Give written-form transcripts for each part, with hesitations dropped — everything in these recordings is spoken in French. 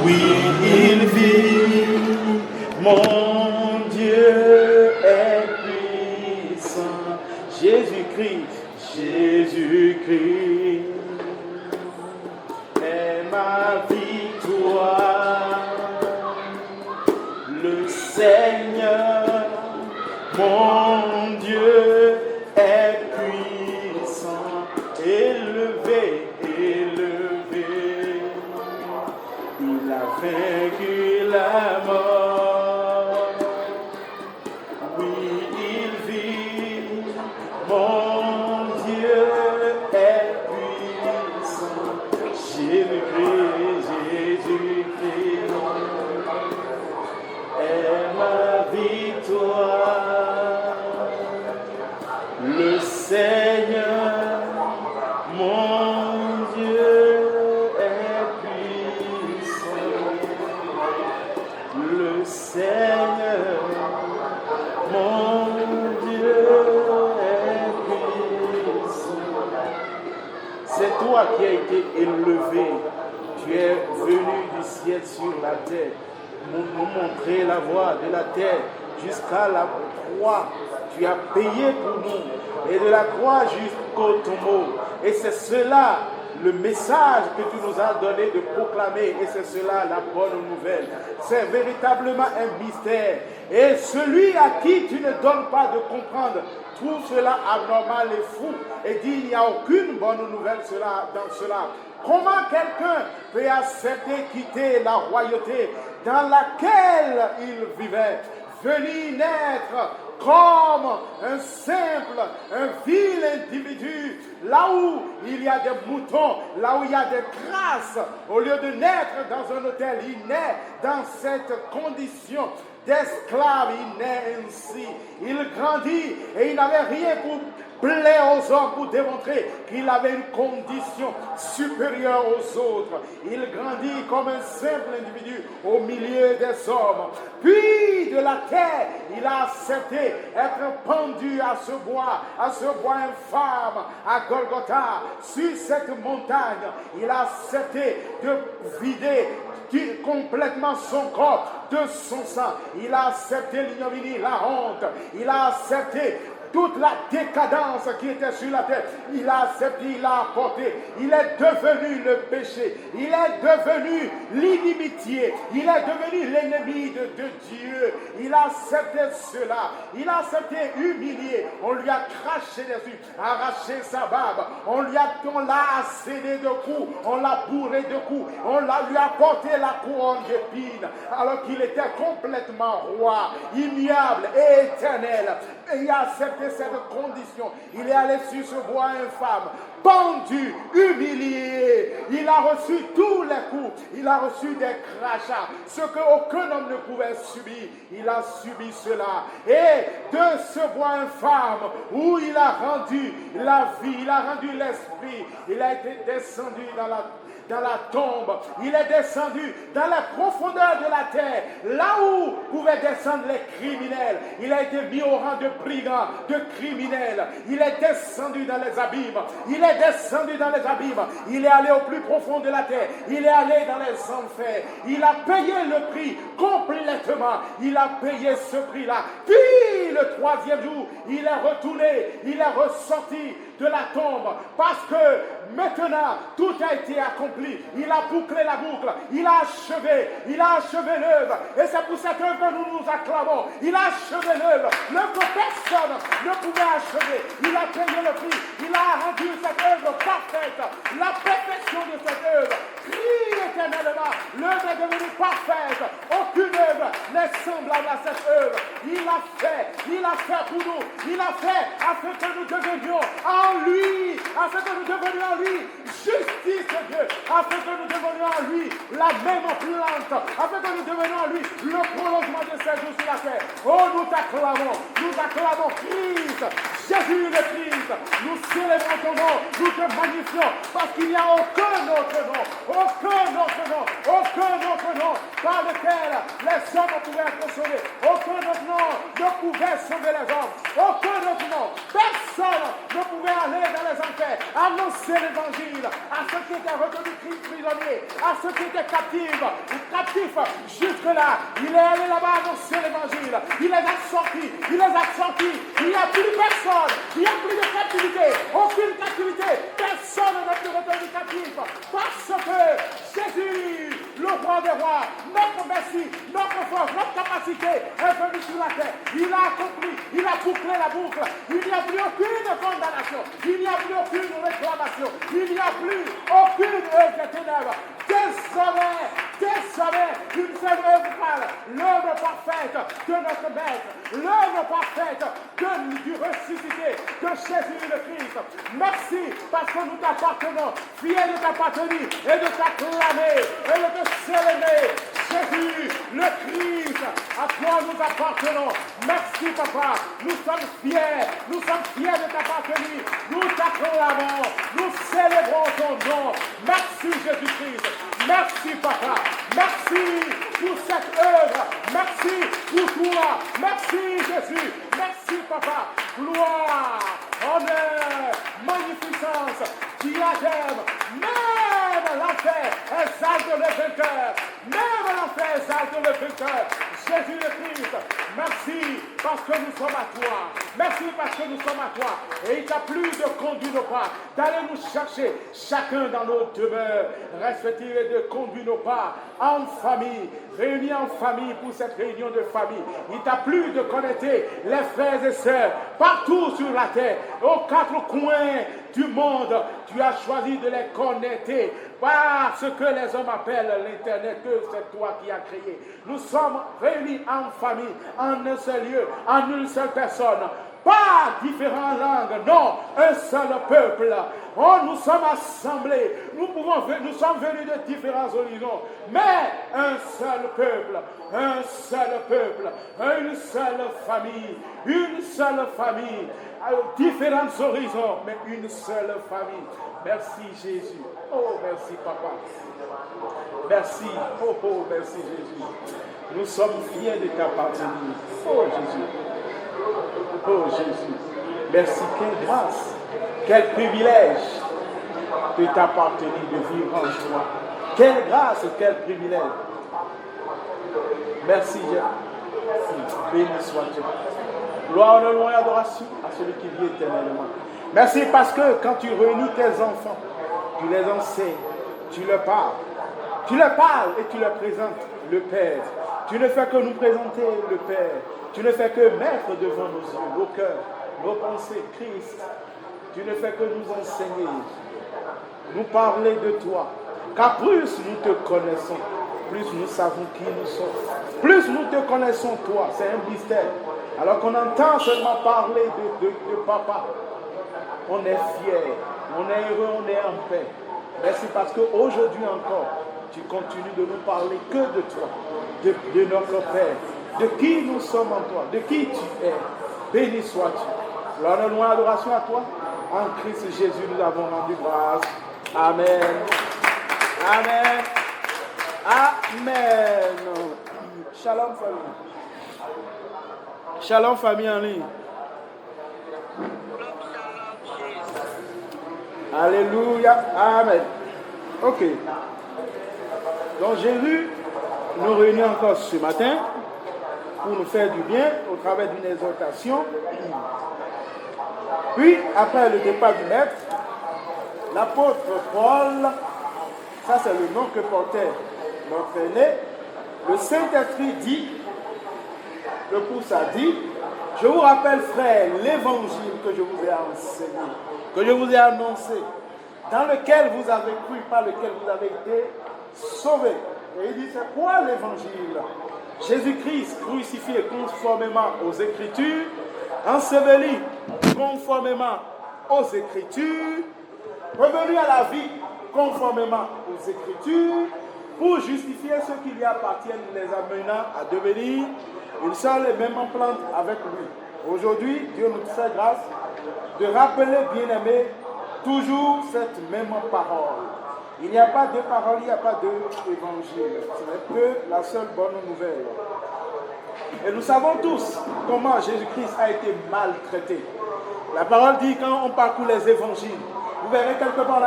Oui, il vit, mon Dieu est puissant. Jésus-Christ, Jésus-Christ est ma victoire. Le Seigneur, mon Dieu est puissant. Élevé, élevé. Il a vaincu la mort. Oui, il vit. Mon Dieu est puissant. Jésus-Christ, Jésus-Christ est ma victoire. Le Seigneur, mon Dieu est puissant. Le Seigneur, mon Dieu est puissant. C'est toi qui as été élevé. Tu es venu du ciel sur la terre, nous montrer la voie de la terre jusqu'à la croix. Tu as payé pour nous, et de la croix jusqu'au tombeau. Et c'est cela le message que tu nous as donné de proclamer, et c'est cela la bonne nouvelle. C'est véritablement un mystère. Et celui à qui tu ne donnes pas de comprendre trouve cela anormal et fou, et dit il n'y a aucune bonne nouvelle dans cela. Comment quelqu'un peut accepter quitter la royauté dans laquelle il vivait, venir naître comme un simple, un vil individu, là où il y a des moutons, là où il y a des grâces, au lieu de naître dans un hôtel, il naît dans cette condition d'esclave, il naît ainsi, il grandit et il n'avait rien pour plaire aux hommes, pour démontrer qu'il avait une condition supérieure aux autres. Il grandit comme un simple individu au milieu des hommes. Puis de la terre, il a accepté être pendu à ce bois infâme, à Golgotha, sur cette montagne. Il a accepté de vider complètement son corps de son sang. Il a accepté l'ignominie, la honte. Il a accepté toute la décadence qui était sur la terre. Il a accepté, il a apporté. Il est devenu le péché. Il est devenu l'inimitié. Il est devenu l'ennemi de Dieu. Il a accepté cela. Il a accepté humilié. On lui a craché dessus, arraché sa barbe. On l'a asséné de coups. On l'a bourré de coups. Lui a porté la couronne d'épines alors qu'il était complètement roi, immuable et éternel. Et il a accepté cette condition. Il est allé sur ce bois infâme, pendu, humilié. Il a reçu tous les coups. Il a reçu des crachats. Ce qu'aucun homme ne pouvait subir. Il a subi cela. Et de ce bois infâme où il a rendu la vie, il a rendu l'esprit, il a été descendu dans la tombe. Il est descendu dans la profondeur de la terre, là où pouvaient descendre les criminels. Il a été mis au rang de brigand, de criminel. Il est descendu dans les abîmes. Il est descendu dans les abîmes. Il est allé au plus profond de la terre. Il est allé dans les enfers. Il a payé le prix complètement. Il a payé ce prix-là. Puis le troisième jour, il est retourné. Il est ressorti de la tombe parce que maintenant tout a été accompli. Il a bouclé la boucle. Il a achevé l'œuvre. Et c'est pour cette œuvre que nous nous acclamons. Il a achevé l'œuvre que personne ne pouvait achever. Il a payé le prix. Il a rendu cette œuvre parfaite. La perfection de cette œuvre. Crie éternellement. L'œuvre est devenue parfaite. Aucune œuvre n'est semblable à cette œuvre. Il a fait pour nous. Il a fait afin que nous devenions en lui, afin que nous devenions en lui justice de Dieu, afin que nous devenions en lui la même plante, afin que nous devenions en lui le prolongement de ses jours sur la terre. Oh, nous acclamons Christ, Jésus le Christ, nous célébrons ton nom, nous te magnifions, parce qu'il n'y a aucun autre nom par lequel les hommes pouvaient être sauvés, aucun autre nom ne pouvait sauver les hommes, aucun autre nom, personne ne pouvait aller dans les enfers, annoncer l'évangile à ceux qui étaient retenus prisonniers prisonniers, à ceux qui étaient captifs jusque-là. Il est allé là-bas annoncer l'évangile. Il les a sortis. Il n'y a plus personne. Il n'y a plus de captivité. Aucune captivité. Personne n'est plus retenu captif. Parce que Jésus, le roi des rois, notre Messie, notre force, notre capacité est venu sur la terre. Il a accompli, il a bouclé la boucle. Il n'y a plus aucune condamnation. Il n'y a plus aucune réclamation. Il n'y a plus aucune œuvre de ténèbres. Désormais, une seule œuvre parle, l'œuvre parfaite de notre Maître, l'œuvre parfaite du ressuscité, de Jésus le Christ. Merci parce que nous t'appartenons, fiers de t'appartenir et de t'acclamer et de te célébrer. Jésus, le Christ, à toi nous appartenons. Merci Papa, nous sommes fiers de t'appartenir. Nous t'acclamons, nous célébrons ton nom. Merci Jésus-Christ, merci Papa, merci pour cette œuvre, merci pour toi, merci Jésus, merci Papa, gloire, honneur, magnificence, diadème, même l'enfer exalte le vainqueur, même l'enfer exalte le vainqueur, Jésus le Christ, merci parce que nous sommes à toi, merci parce que nous sommes à toi, et il t'a plu de conduire nos pas, d'aller nous chercher chacun dans nos demeures respectives et de conduire nos pas en famille, réunis en famille pour cette réunion de famille. Il t'a plu de connecter les frères et sœurs partout sur la terre, aux quatre coins du monde. Tu as choisi de les connecter par ce que les hommes appellent l'Internet, que c'est toi qui as créé. Nous sommes réunis en famille, en un seul lieu, en une seule personne. Pas différentes langues, non, un seul peuple. Oh, nous sommes assemblés, nous sommes venus de différents horizons, mais un seul peuple, une seule famille, différents horizons, mais une seule famille. Merci Jésus. Oh, merci Papa. Merci. Oh, merci Jésus. Nous sommes fiers de t'appartenir. Oh Jésus. Oh Jésus, merci, quelle grâce, quel privilège de t'appartenir, de vivre en toi. Quelle grâce, quel privilège. Merci Jésus, béni sois-tu. Gloire, honneur et adoration à celui qui vit éternellement. Merci parce que quand tu réunis tes enfants, tu les enseignes, tu leur parles. Tu leur parles et tu leur présentes le Père. Tu ne fais que nous présenter le Père. Tu ne fais que mettre devant nos yeux, nos cœurs, nos pensées, Christ. Tu ne fais que nous enseigner, nous parler de toi. Car plus nous te connaissons, plus nous savons qui nous sommes. Plus nous te connaissons toi, c'est un mystère. Alors qu'on entend seulement parler de Papa, on est fiers, on est heureux, on est en paix. Merci parce qu'aujourd'hui encore, tu continues de nous parler que de toi, de notre Père. De qui nous sommes en toi, de qui tu es. Béni sois-tu. Gloire, honneur, adoration à toi. En Christ Jésus, nous avons rendu grâce. Amen. Amen. Amen. Shalom famille. Shalom famille en ligne. Alléluia. Amen. Ok. Donc Jésus nous réunit encore ce matin pour nous faire du bien au travers d'une exhortation. Puis, après le départ du Maître, l'apôtre Paul, ça c'est le nom que portait notre aîné, le Saint-Esprit dit, le pouce a dit, je vous rappelle frères, l'évangile que je vous ai enseigné, que je vous ai annoncé, dans lequel vous avez cru, par lequel vous avez été sauvés. Et il dit, c'est quoi l'évangile? Jésus-Christ crucifié conformément aux Écritures, enseveli conformément aux Écritures, revenu à la vie conformément aux Écritures, pour justifier ceux qui lui appartiennent, les amenant à devenir une seule et même plante avec lui. Aujourd'hui, Dieu nous fait grâce de rappeler, bien-aimés, toujours cette même parole. Il n'y a pas de parole, il n'y a pas d'évangile. Ce n'est que la seule bonne nouvelle. Et nous savons tous comment Jésus-Christ a été maltraité. La parole dit, quand on parcourt les évangiles, vous verrait quelque part,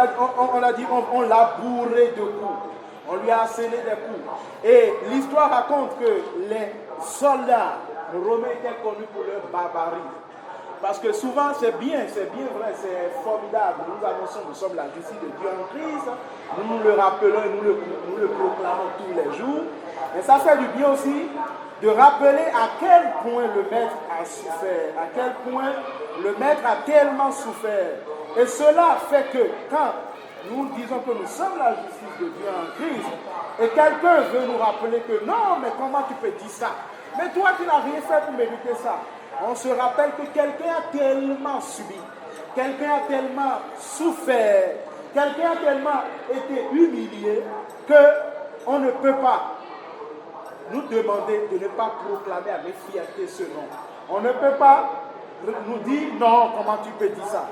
on a dit, on l'a bourré de coups. On lui a asséné des coups. Et l'histoire raconte que les soldats romains étaient connus pour leur barbarie. Parce que souvent, c'est bien vrai, c'est formidable. Nous annonçons, nous sommes la justice de Dieu en Christ. Nous le rappelons et nous le proclamons tous les jours. Et ça fait du bien aussi de rappeler à quel point le maître a souffert, à quel point le maître a tellement souffert. Et cela fait que quand nous disons que nous sommes la justice de Dieu en Christ, et quelqu'un veut nous rappeler que non, mais comment tu peux dire ça? Mais toi, tu n'as rien fait pour mériter ça. On se rappelle que quelqu'un a tellement subi, quelqu'un a tellement souffert, quelqu'un a tellement été humilié qu'on ne peut pas nous demander de ne pas proclamer avec fierté ce nom. On ne peut pas nous dire non, comment tu peux dire ça?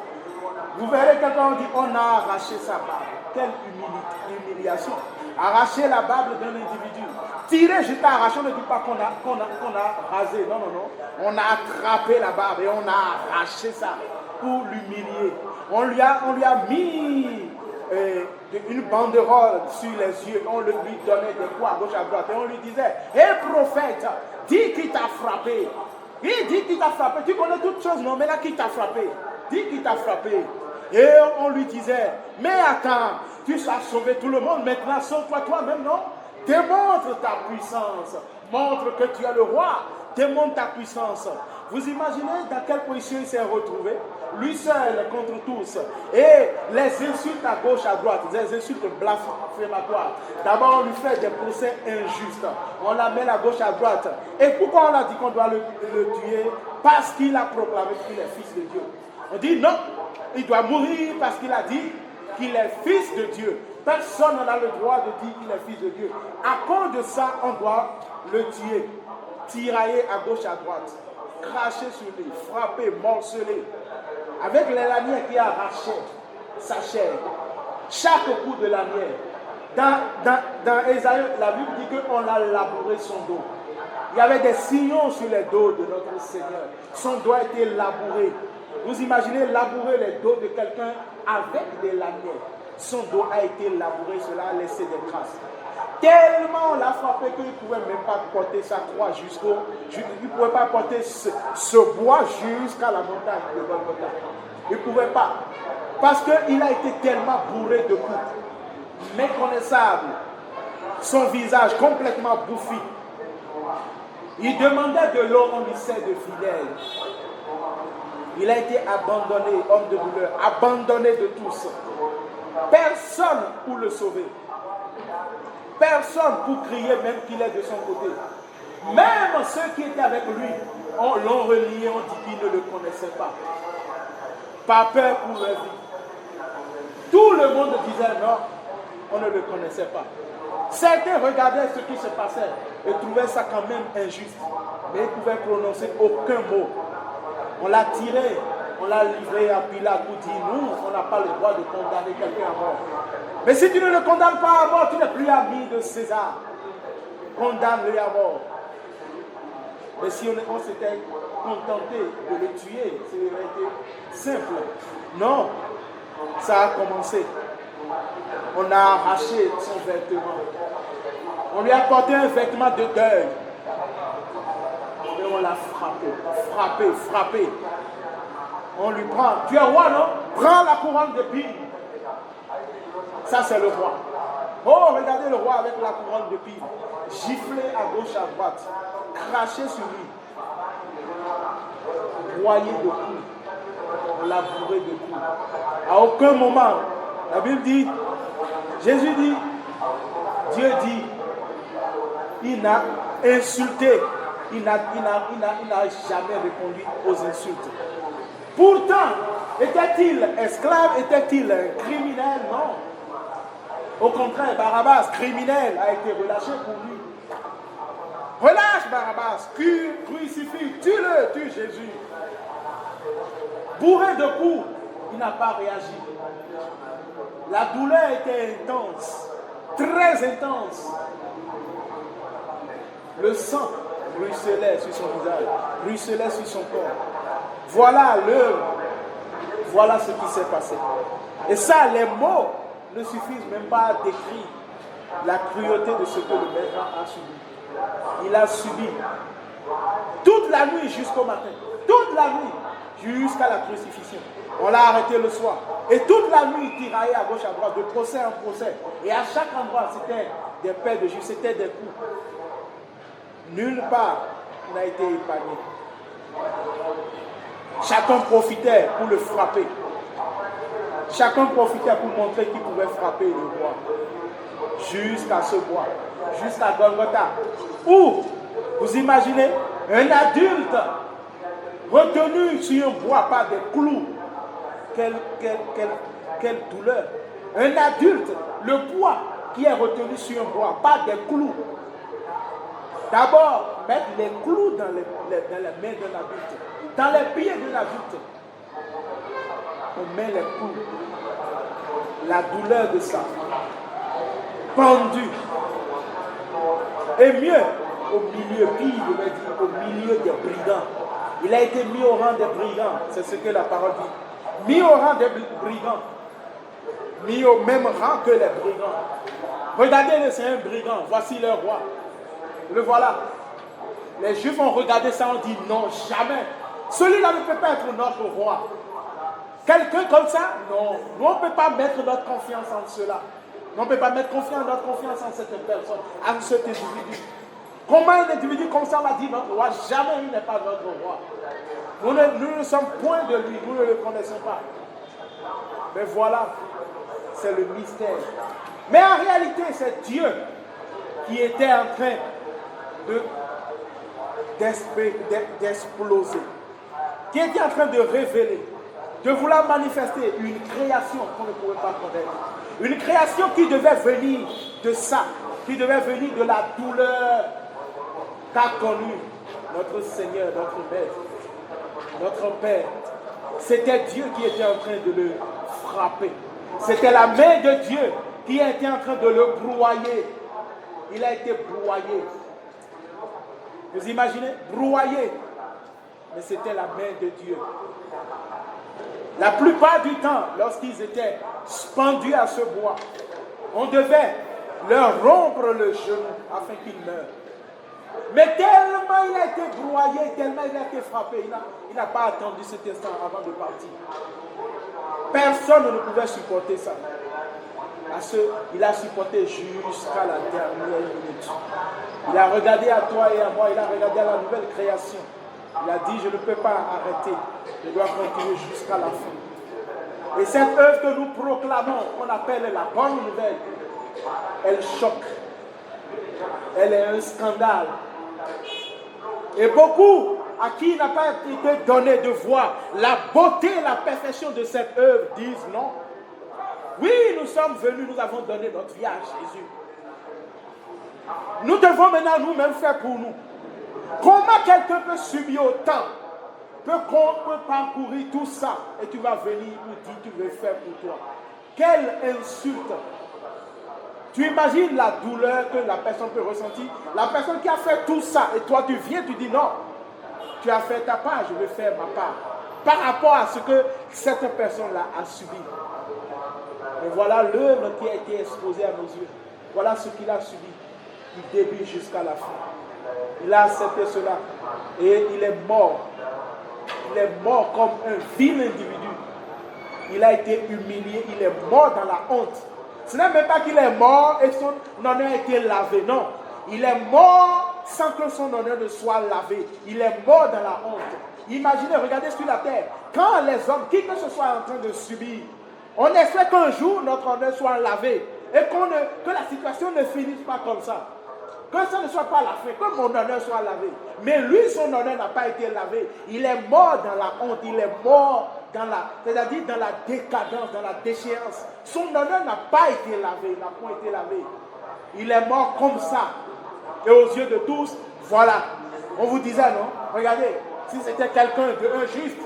Vous verrez quelqu'un dit on a arraché sa barbe. Quelle humiliation. Arracher la barbe d'un individu. Tirer, jeter, arracher, on ne dit pas qu'on a rasé. Non, non, non. On a attrapé la barbe et on a arraché ça pour l'humilier. On lui a mis une banderole sur les yeux. On lui donnait des coups à gauche, à droite. Et on lui disait, hé prophète, dis qui t'a frappé. Il dit qui t'a frappé. Tu connais toutes choses, non? Mais là, qui t'a frappé? Dis qui t'a frappé. Et on lui disait, mais attends, tu as sauvé tout le monde, maintenant sauve-toi toi-même, non? Démontre ta puissance, montre que tu es le roi, démontre ta puissance. Vous imaginez dans quelle position il s'est retrouvé? Lui seul contre tous. Et les insultes à gauche, à droite, des insultes blasphématoires. D'abord, on lui fait des procès injustes. On l'amène à gauche, à droite. Et pourquoi on a dit qu'on doit le tuer? Parce qu'il a proclamé qu'il est fils de Dieu. On dit non, il doit mourir parce qu'il a dit qu'il est fils de Dieu. Personne n'a le droit de dire qu'il est fils de Dieu. À cause de ça, on doit le tuer, tirailler à gauche, à droite, cracher sur lui, frapper, morceler, avec les lanières qui arrachaient sa chair. Chaque coup de lanière. Dans Ésaïe, la Bible dit qu'on a labouré son dos. Il y avait des sillons sur les dos de notre Seigneur. Son dos a été labouré. Vous imaginez labourer les dos de quelqu'un avec des lanières. Son dos a été labouré, cela a laissé des traces. Tellement on l'a frappé qu'il ne pouvait même pas porter sa croix il ne pouvait pas porter ce bois jusqu'à la montagne de Golgotha. Il ne pouvait pas. Parce qu'il a été tellement bourré de coups. Méconnaissable. Son visage complètement bouffi. Il demandait de l'eau, on lui sert de fidèle. Il a été abandonné, homme de douleur, abandonné de tous. Personne pour le sauver. Personne pour crier même qu'il est de son côté. Même ceux qui étaient avec lui, l'ont relié, on dit qu'ils ne le connaissaient pas. Par peur pour leur vie. Tout le monde disait non, on ne le connaissait pas. Certains regardaient ce qui se passait et trouvaient ça quand même injuste. Mais ils ne pouvaient prononcer aucun mot. On l'a tiré, on l'a livré à Pilate pour dire nous, on n'a pas le droit de condamner quelqu'un à mort. Mais si tu ne le condamnes pas à mort, tu n'es plus ami de César. Condamne-le à mort. Mais si on s'était contenté de le tuer, ça aurait été simple. Non, ça a commencé. On a arraché son vêtement. On lui a porté un vêtement de deuil. Et on l'a frappé. On lui prend. Tu es roi, non? Prends la couronne d'épines. Ça, c'est le roi. Oh, regardez le roi avec la couronne d'épines. Giflé à gauche, à droite. Craché sur lui. Broyé de coups. On l'a bourré de coups. À aucun moment, la Bible dit, Jésus dit, Dieu dit, il n'a insulté. Il n'a jamais répondu aux insultes. Pourtant, était-il esclave? Était-il un criminel? Non. Au contraire, Barabbas, criminel, a été relâché pour lui. Relâche Barabbas, crucifie, tue-le, tue Jésus. Bourré de coups, il n'a pas réagi. La douleur était intense, très intense. Le sang ruisselait sur son visage, ruisselait sur son corps. Voilà l'heure, voilà ce qui s'est passé. Et ça, les mots ne suffisent même pas à décrire la cruauté de ce que le maître a subi. Il a subi toute la nuit jusqu'au matin. Toute la nuit jusqu'à la crucifixion. On l'a arrêté le soir. Et toute la nuit, il tiraillait à gauche, à droite, de procès en procès. Et à chaque endroit, c'était des paires de juifs, c'était des coups. Nulle part n'a été épargné. Chacun profitait pour le frapper. Chacun profitait pour montrer qu'il pouvait frapper le roi. Jusqu'à ce bois, jusqu'à Golgotha. Où, vous imaginez, un adulte retenu sur un bois par des clous. Quelle douleur. Un adulte, le poids qui est retenu sur un bois par des clous. D'abord, mettre les clous dans les mains d'un adulte, dans les pieds d'un adulte. On met les clous. La douleur de ça. Pendu. Et mieux, au milieu, pire, il devait dire, au milieu des brigands. Il a été mis au rang des brigands. C'est ce que la parole dit. Mis au rang des brigands. Mis au même rang que les brigands. Regardez, c'est un brigand. Voici leur roi. Le voilà. Les Juifs ont regardé ça, ont dit non, jamais. Celui-là ne peut pas être notre roi. Quelqu'un comme ça, non. Nous, on ne peut pas mettre notre confiance en cela. Nous, on ne peut pas mettre notre confiance en cette personne, en cet individu. Comment un individu comme ça va dire notre roi? Jamais il n'est pas notre roi. Nous ne sommes point de lui, nous ne le connaissons pas. Mais voilà, c'est le mystère. Mais en réalité, c'est Dieu qui était en train d'exploser, qui était en train de révéler, de vouloir manifester une création qu'on ne pouvait pas connaître. Une création qui devait venir de ça, qui devait venir de la douleur qu'a connue notre Seigneur, notre Maître, notre Père. C'était Dieu qui était en train de le frapper. C'était la main de Dieu qui était en train de le broyer. Il a été broyé. Vous imaginez? Broyé. Mais c'était la main de Dieu. La plupart du temps, lorsqu'ils étaient pendus à ce bois, on devait leur rompre le genou afin qu'ils meurent. Mais tellement il a été broyé, tellement il a été frappé, il n'a pas attendu cet instant avant de partir. Personne ne pouvait supporter ça. Il a supporté jusqu'à la dernière minute. Il a regardé à toi et à moi, il a regardé à la nouvelle création. Il a dit, je ne peux pas arrêter, je dois continuer jusqu'à la fin. Et cette œuvre que nous proclamons, qu'on appelle la bonne nouvelle, elle choque. Elle est un scandale. Et beaucoup à qui il n'a pas été donné de voir la beauté et la perfection de cette œuvre disent non. Oui, nous sommes venus, nous avons donné notre vie à Jésus. Nous devons maintenant nous-mêmes faire pour nous. Comment quelqu'un peut subir autant, peut parcourir tout ça, et tu vas venir nous dire tu veux faire pour toi? Quelle insulte! Tu imagines la douleur que la personne peut ressentir? La personne qui a fait tout ça, et toi tu viens, tu dis non, tu as fait ta part, je vais faire ma part. Par rapport à ce que cette personne-là a subi. Et voilà l'œuvre qui a été exposée à nos yeux. Voilà ce qu'il a subi du début jusqu'à la fin. Il a accepté cela. Et il est mort. Il est mort comme un vil individu. Il a été humilié. Il est mort dans la honte. Ce n'est même pas qu'il est mort et son honneur a été lavé. Non. Il est mort sans que son honneur ne soit lavé. Il est mort dans la honte. Imaginez, regardez sur la terre. Quand les hommes, qui que ce soit en train de subir, on espère qu'un jour notre honneur soit lavé. Et que la situation ne finisse pas comme ça. Que ça ne soit pas la fin, que mon honneur soit lavé. Mais lui, son honneur n'a pas été lavé. Il est mort dans la honte, il est mort c'est-à-dire dans la décadence, dans la déchéance. Son honneur n'a pas été lavé, n'a pas été lavé. Il est mort comme ça. Et aux yeux de tous, voilà. On vous disait, non? Regardez, si c'était quelqu'un d'un juste,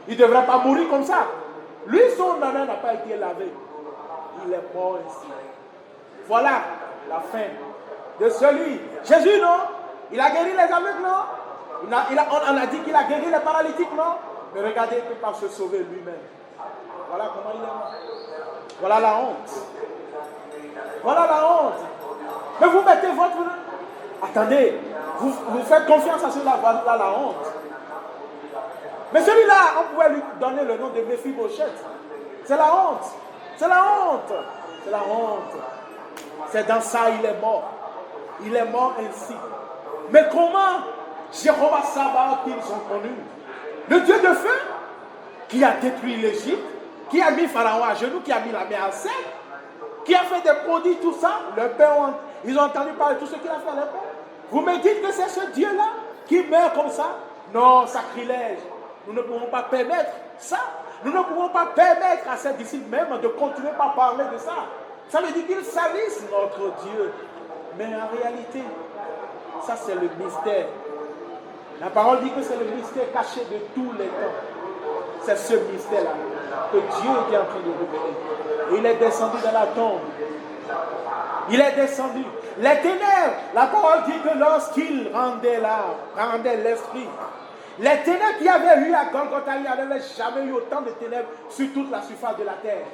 il ne devrait pas mourir comme ça. Lui, son honneur n'a pas été lavé. Il est mort ici. Voilà la fin de celui. Jésus, non? Il a guéri les aveugles, non? On a dit qu'il a guéri les paralytiques, non? Mais regardez, il ne peut pas se sauver lui-même. Voilà comment il est mort. Voilà la honte. Voilà la honte. Mais vous mettez votre... Attendez, vous faites confiance à celui-là, voilà la honte. Mais celui-là, on pouvait lui donner le nom de Méphibosheth. C'est la honte. C'est la honte. C'est la honte. C'est dans ça il est mort. Il est mort ainsi. Mais comment Jéhovah Sabaoth qu'ils ont connu? Le Dieu de feu qui a détruit l'Égypte, qui a mis Pharaon à genoux, qui a mis la mer à sec, qui a fait des prodiges, tout ça. Le père, ils ont entendu parler de tout ce qu'il a fait à l'époque. Vous me dites que c'est ce Dieu-là qui meurt comme ça? Non, sacrilège. Nous ne pouvons pas permettre ça. Nous ne pouvons pas permettre à ces disciples même de continuer par parler de ça. Ça veut dire qu'ils salissent notre Dieu. Mais en réalité, ça c'est le mystère. La parole dit que c'est le mystère caché de tous les temps. C'est ce mystère-là que Dieu était en train de révéler. Et il est descendu dans la tombe. Il est descendu. Les ténèbres, la parole dit que lorsqu'il rendait l'esprit, les ténèbres qu'il y avait eu à Golgotha, il n'y avait jamais eu autant de ténèbres sur toute la surface de la terre.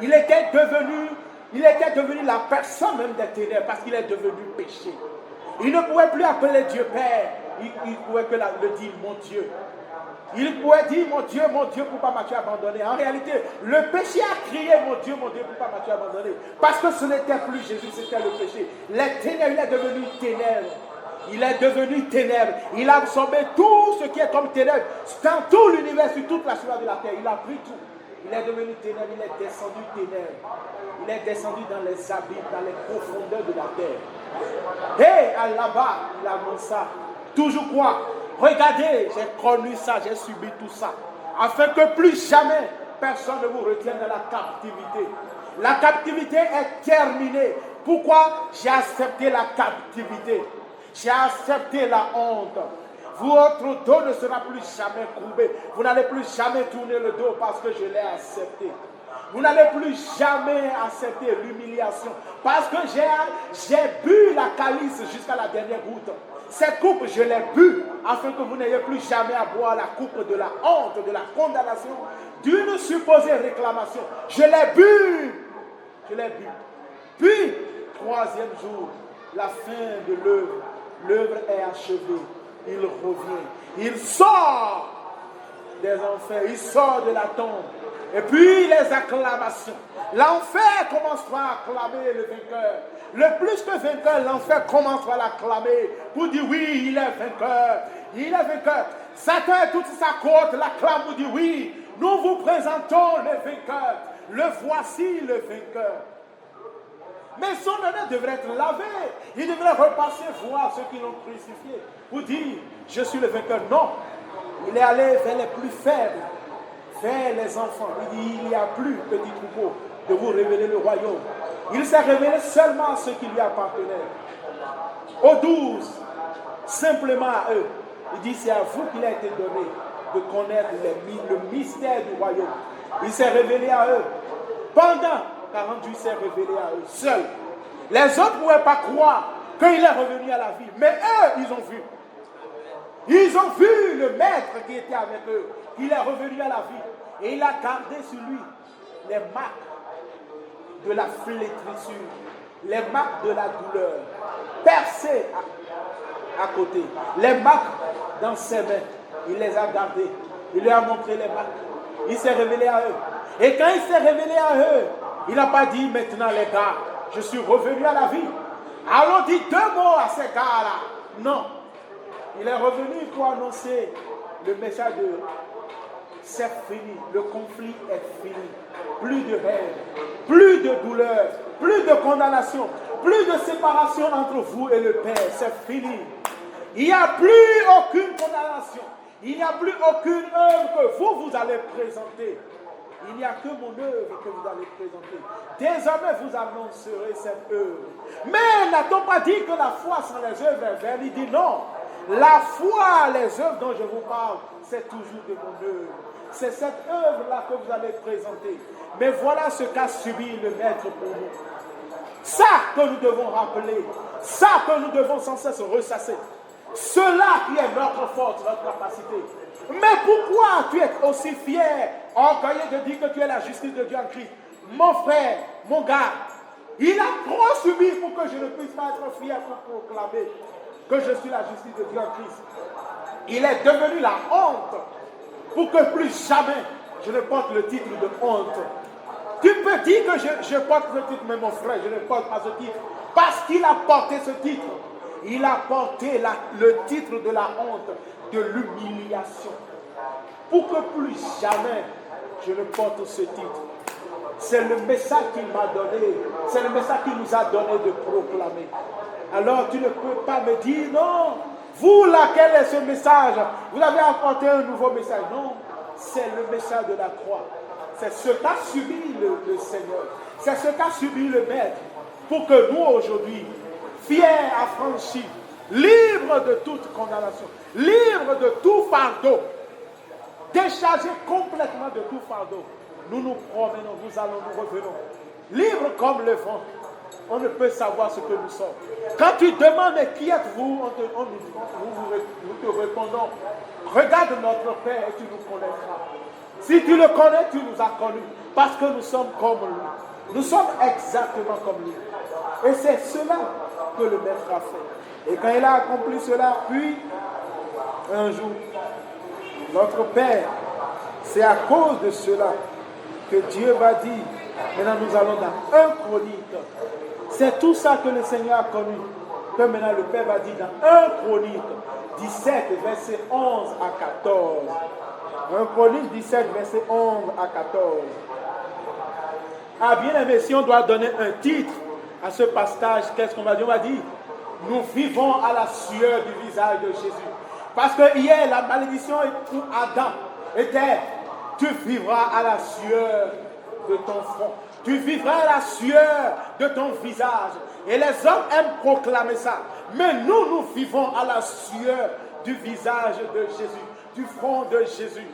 Il était devenu la personne même des ténèbres parce qu'il est devenu péché. Il ne pouvait plus appeler Dieu Père. Il pouvait que le dire mon Dieu. Il pouvait dire mon Dieu, pourquoi m'as-tu abandonné? En réalité, le péché a crié mon Dieu, pourquoi m'as-tu abandonné? Parce que ce n'était plus Jésus, c'était le péché. Les ténèbres, il est devenu ténèbres. Il est devenu ténèbres. Il a absorbé tout ce qui est comme ténèbres dans tout l'univers, sur toute la surface de la terre. Il a pris tout. Il est devenu ténèbres, il est descendu ténèbres. Il est descendu dans les abîmes, dans les profondeurs de la terre. Et là-bas, il annonce ça. Toujours quoi? Regardez, j'ai connu ça, j'ai subi tout ça. Afin que plus jamais personne ne vous retienne dans la captivité. La captivité est terminée. Pourquoi? J'ai accepté la captivité. J'ai accepté la honte. Votre dos ne sera plus jamais courbé. Vous n'allez plus jamais tourner le dos parce que je l'ai accepté. Vous n'allez plus jamais accepter l'humiliation parce que j'ai bu la calice jusqu'à la dernière goutte. Cette coupe, je l'ai bu afin que vous n'ayez plus jamais à boire la coupe de la honte, de la condamnation, d'une supposée réclamation. Je l'ai bu. Je l'ai bu. Puis, troisième jour, la fin de l'œuvre. L'œuvre est achevée. Il revient. Il sort des enfers. Il sort de la tombe. Et puis les acclamations. L'enfer commencera à acclamer le vainqueur. Le plus que vainqueur, l'enfer commencera à l'acclamer pour dire oui, il est vainqueur. Il est vainqueur. Satan et toute sa cohorte l'acclament pour dire oui, nous vous présentons le vainqueur. Le voici le vainqueur. Mais son honneur devrait être lavé. Il devrait repasser voir ceux qui l'ont crucifié pour dire je suis le vainqueur. Non, il est allé vers les plus faibles, vers les enfants. Il dit il n'y a plus, petit troupeau, de vous révéler le royaume. Il s'est révélé seulement à ceux qui lui appartenaient. Aux 12, simplement à eux. Il dit c'est à vous qu'il a été donné de connaître le mystère du royaume. Il s'est révélé à eux. Pendant 40 jours, il s'est révélé à eux seuls. Les autres ne pouvaient pas croire qu'il est revenu à la vie. Mais eux, ils ont vu. Ils ont vu le maître qui était avec eux. Il est revenu à la vie. Et il a gardé sur lui les marques de la flétrissure, les marques de la douleur, percées à côté, les marques dans ses mains. Il les a gardées. Il leur a montré les marques. Il s'est révélé à eux. Et quand il s'est révélé à eux, il n'a pas dit maintenant les gars, je suis revenu à la vie. Allons dire 2 mots à ces gars-là. Non. Il est revenu pour annoncer le message de c'est fini, le conflit est fini. Plus de haine, plus de douleur, plus de condamnation, plus de séparation entre vous et le Père. C'est fini. Il n'y a plus aucune condamnation. Il n'y a plus aucune œuvre que vous allez présenter. Il n'y a que mon œuvre que vous allez présenter. Désormais, vous annoncerez cette œuvre. Mais n'a-t-on pas dit que la foi sans les œuvres est vaine? Il dit non. La foi, les œuvres dont je vous parle, c'est toujours de mon œuvre. C'est cette œuvre-là que vous allez présenter. Mais voilà ce qu'a subi le Maître pour nous. Ça que nous devons rappeler. Ça que nous devons sans cesse ressasser. Cela qui est notre force, notre capacité. Mais pourquoi tu es aussi fier, orgueilleux de dire que tu es la justice de Dieu en Christ? Mon frère, mon gars, il a trop subi pour que je ne puisse pas être fier pour proclamer que je suis la justice de Dieu en Christ. Il est devenu la honte pour que plus jamais je ne porte le titre de honte. Tu peux dire que je porte ce titre, mais mon frère, je ne porte pas ce titre. Parce qu'il a porté ce titre. Il a porté le titre de la honte, de l'humiliation. Pour que plus jamais je ne porte ce titre. C'est le message qu'il m'a donné. C'est le message qu'il nous a donné de proclamer. Alors tu ne peux pas me dire non. Vous là, quel est ce message? Vous avez apporté un nouveau message. Non, c'est le message de la croix. C'est ce qu'a subi le Seigneur. C'est ce qu'a subi le Maître. Pour que nous aujourd'hui, fiers, affranchis, libres de toute condamnation, libres de tout fardeau, déchargés complètement de tout fardeau, nous nous promenons, nous allons, nous revenons, libres comme le vent. On ne peut savoir ce que nous sommes. Quand tu demandes qui êtes-vous, nous te répondons, regarde notre Père et tu nous connaîtras. Si tu le connais, tu nous as connus, parce que nous sommes comme lui. Nous sommes exactement comme lui. Et c'est cela que le Maître a fait. Et quand il a accompli cela, puis, un jour, notre Père, c'est à cause de cela que Dieu va dire, maintenant nous allons dans 1 Chronique. C'est tout ça que le Seigneur a connu. Que maintenant le Père va dire dans 1 Chronique 17, verset 11 à 14. 1 Chronique 17, verset 11 à 14. Ah, bien aimé, si on doit donner un titre à ce passage, qu'est-ce qu'on va dire? On va dire, nous vivons à la sueur du visage de Jésus. Parce que hier, la malédiction pour Adam était, tu vivras à la sueur de ton front. Tu vivras à la sueur de ton visage. Et les hommes aiment proclamer ça. Mais nous vivons à la sueur du visage de Jésus, du front de Jésus.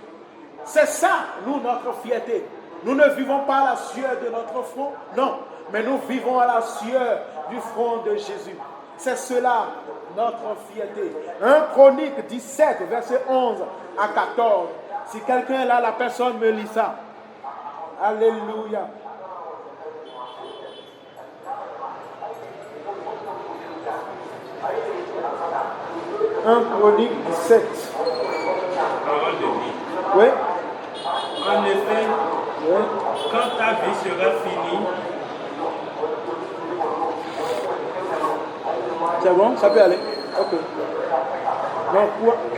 C'est ça, nous, notre fierté. Nous ne vivons pas à la sueur de notre front, non. Mais nous vivons à la sueur du front de Jésus. C'est cela, notre fierté. 1 Chronique 17, verset 11 à 14. Si quelqu'un est là, la personne me lit ça. Alléluia. Un Chronique 17. Parole de vie. Oui. En effet, Oui. quand ta vie sera finie, c'est bon, ça peut aller. Ok. Donc,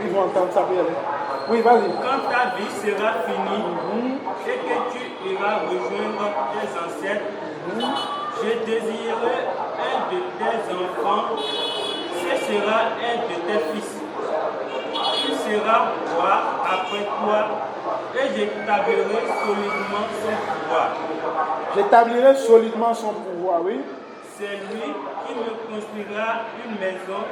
ils vont entendre, ça peut aller. Oui, vas-y. quand ta vie sera finie et que tu iras rejoindre tes ancêtres, je désirerai un de tes enfants, ce sera un de tes fils. Tu seras roi après toi et j'établirai solidement son pouvoir. J'établirai solidement son pouvoir, oui. C'est lui qui me construira une maison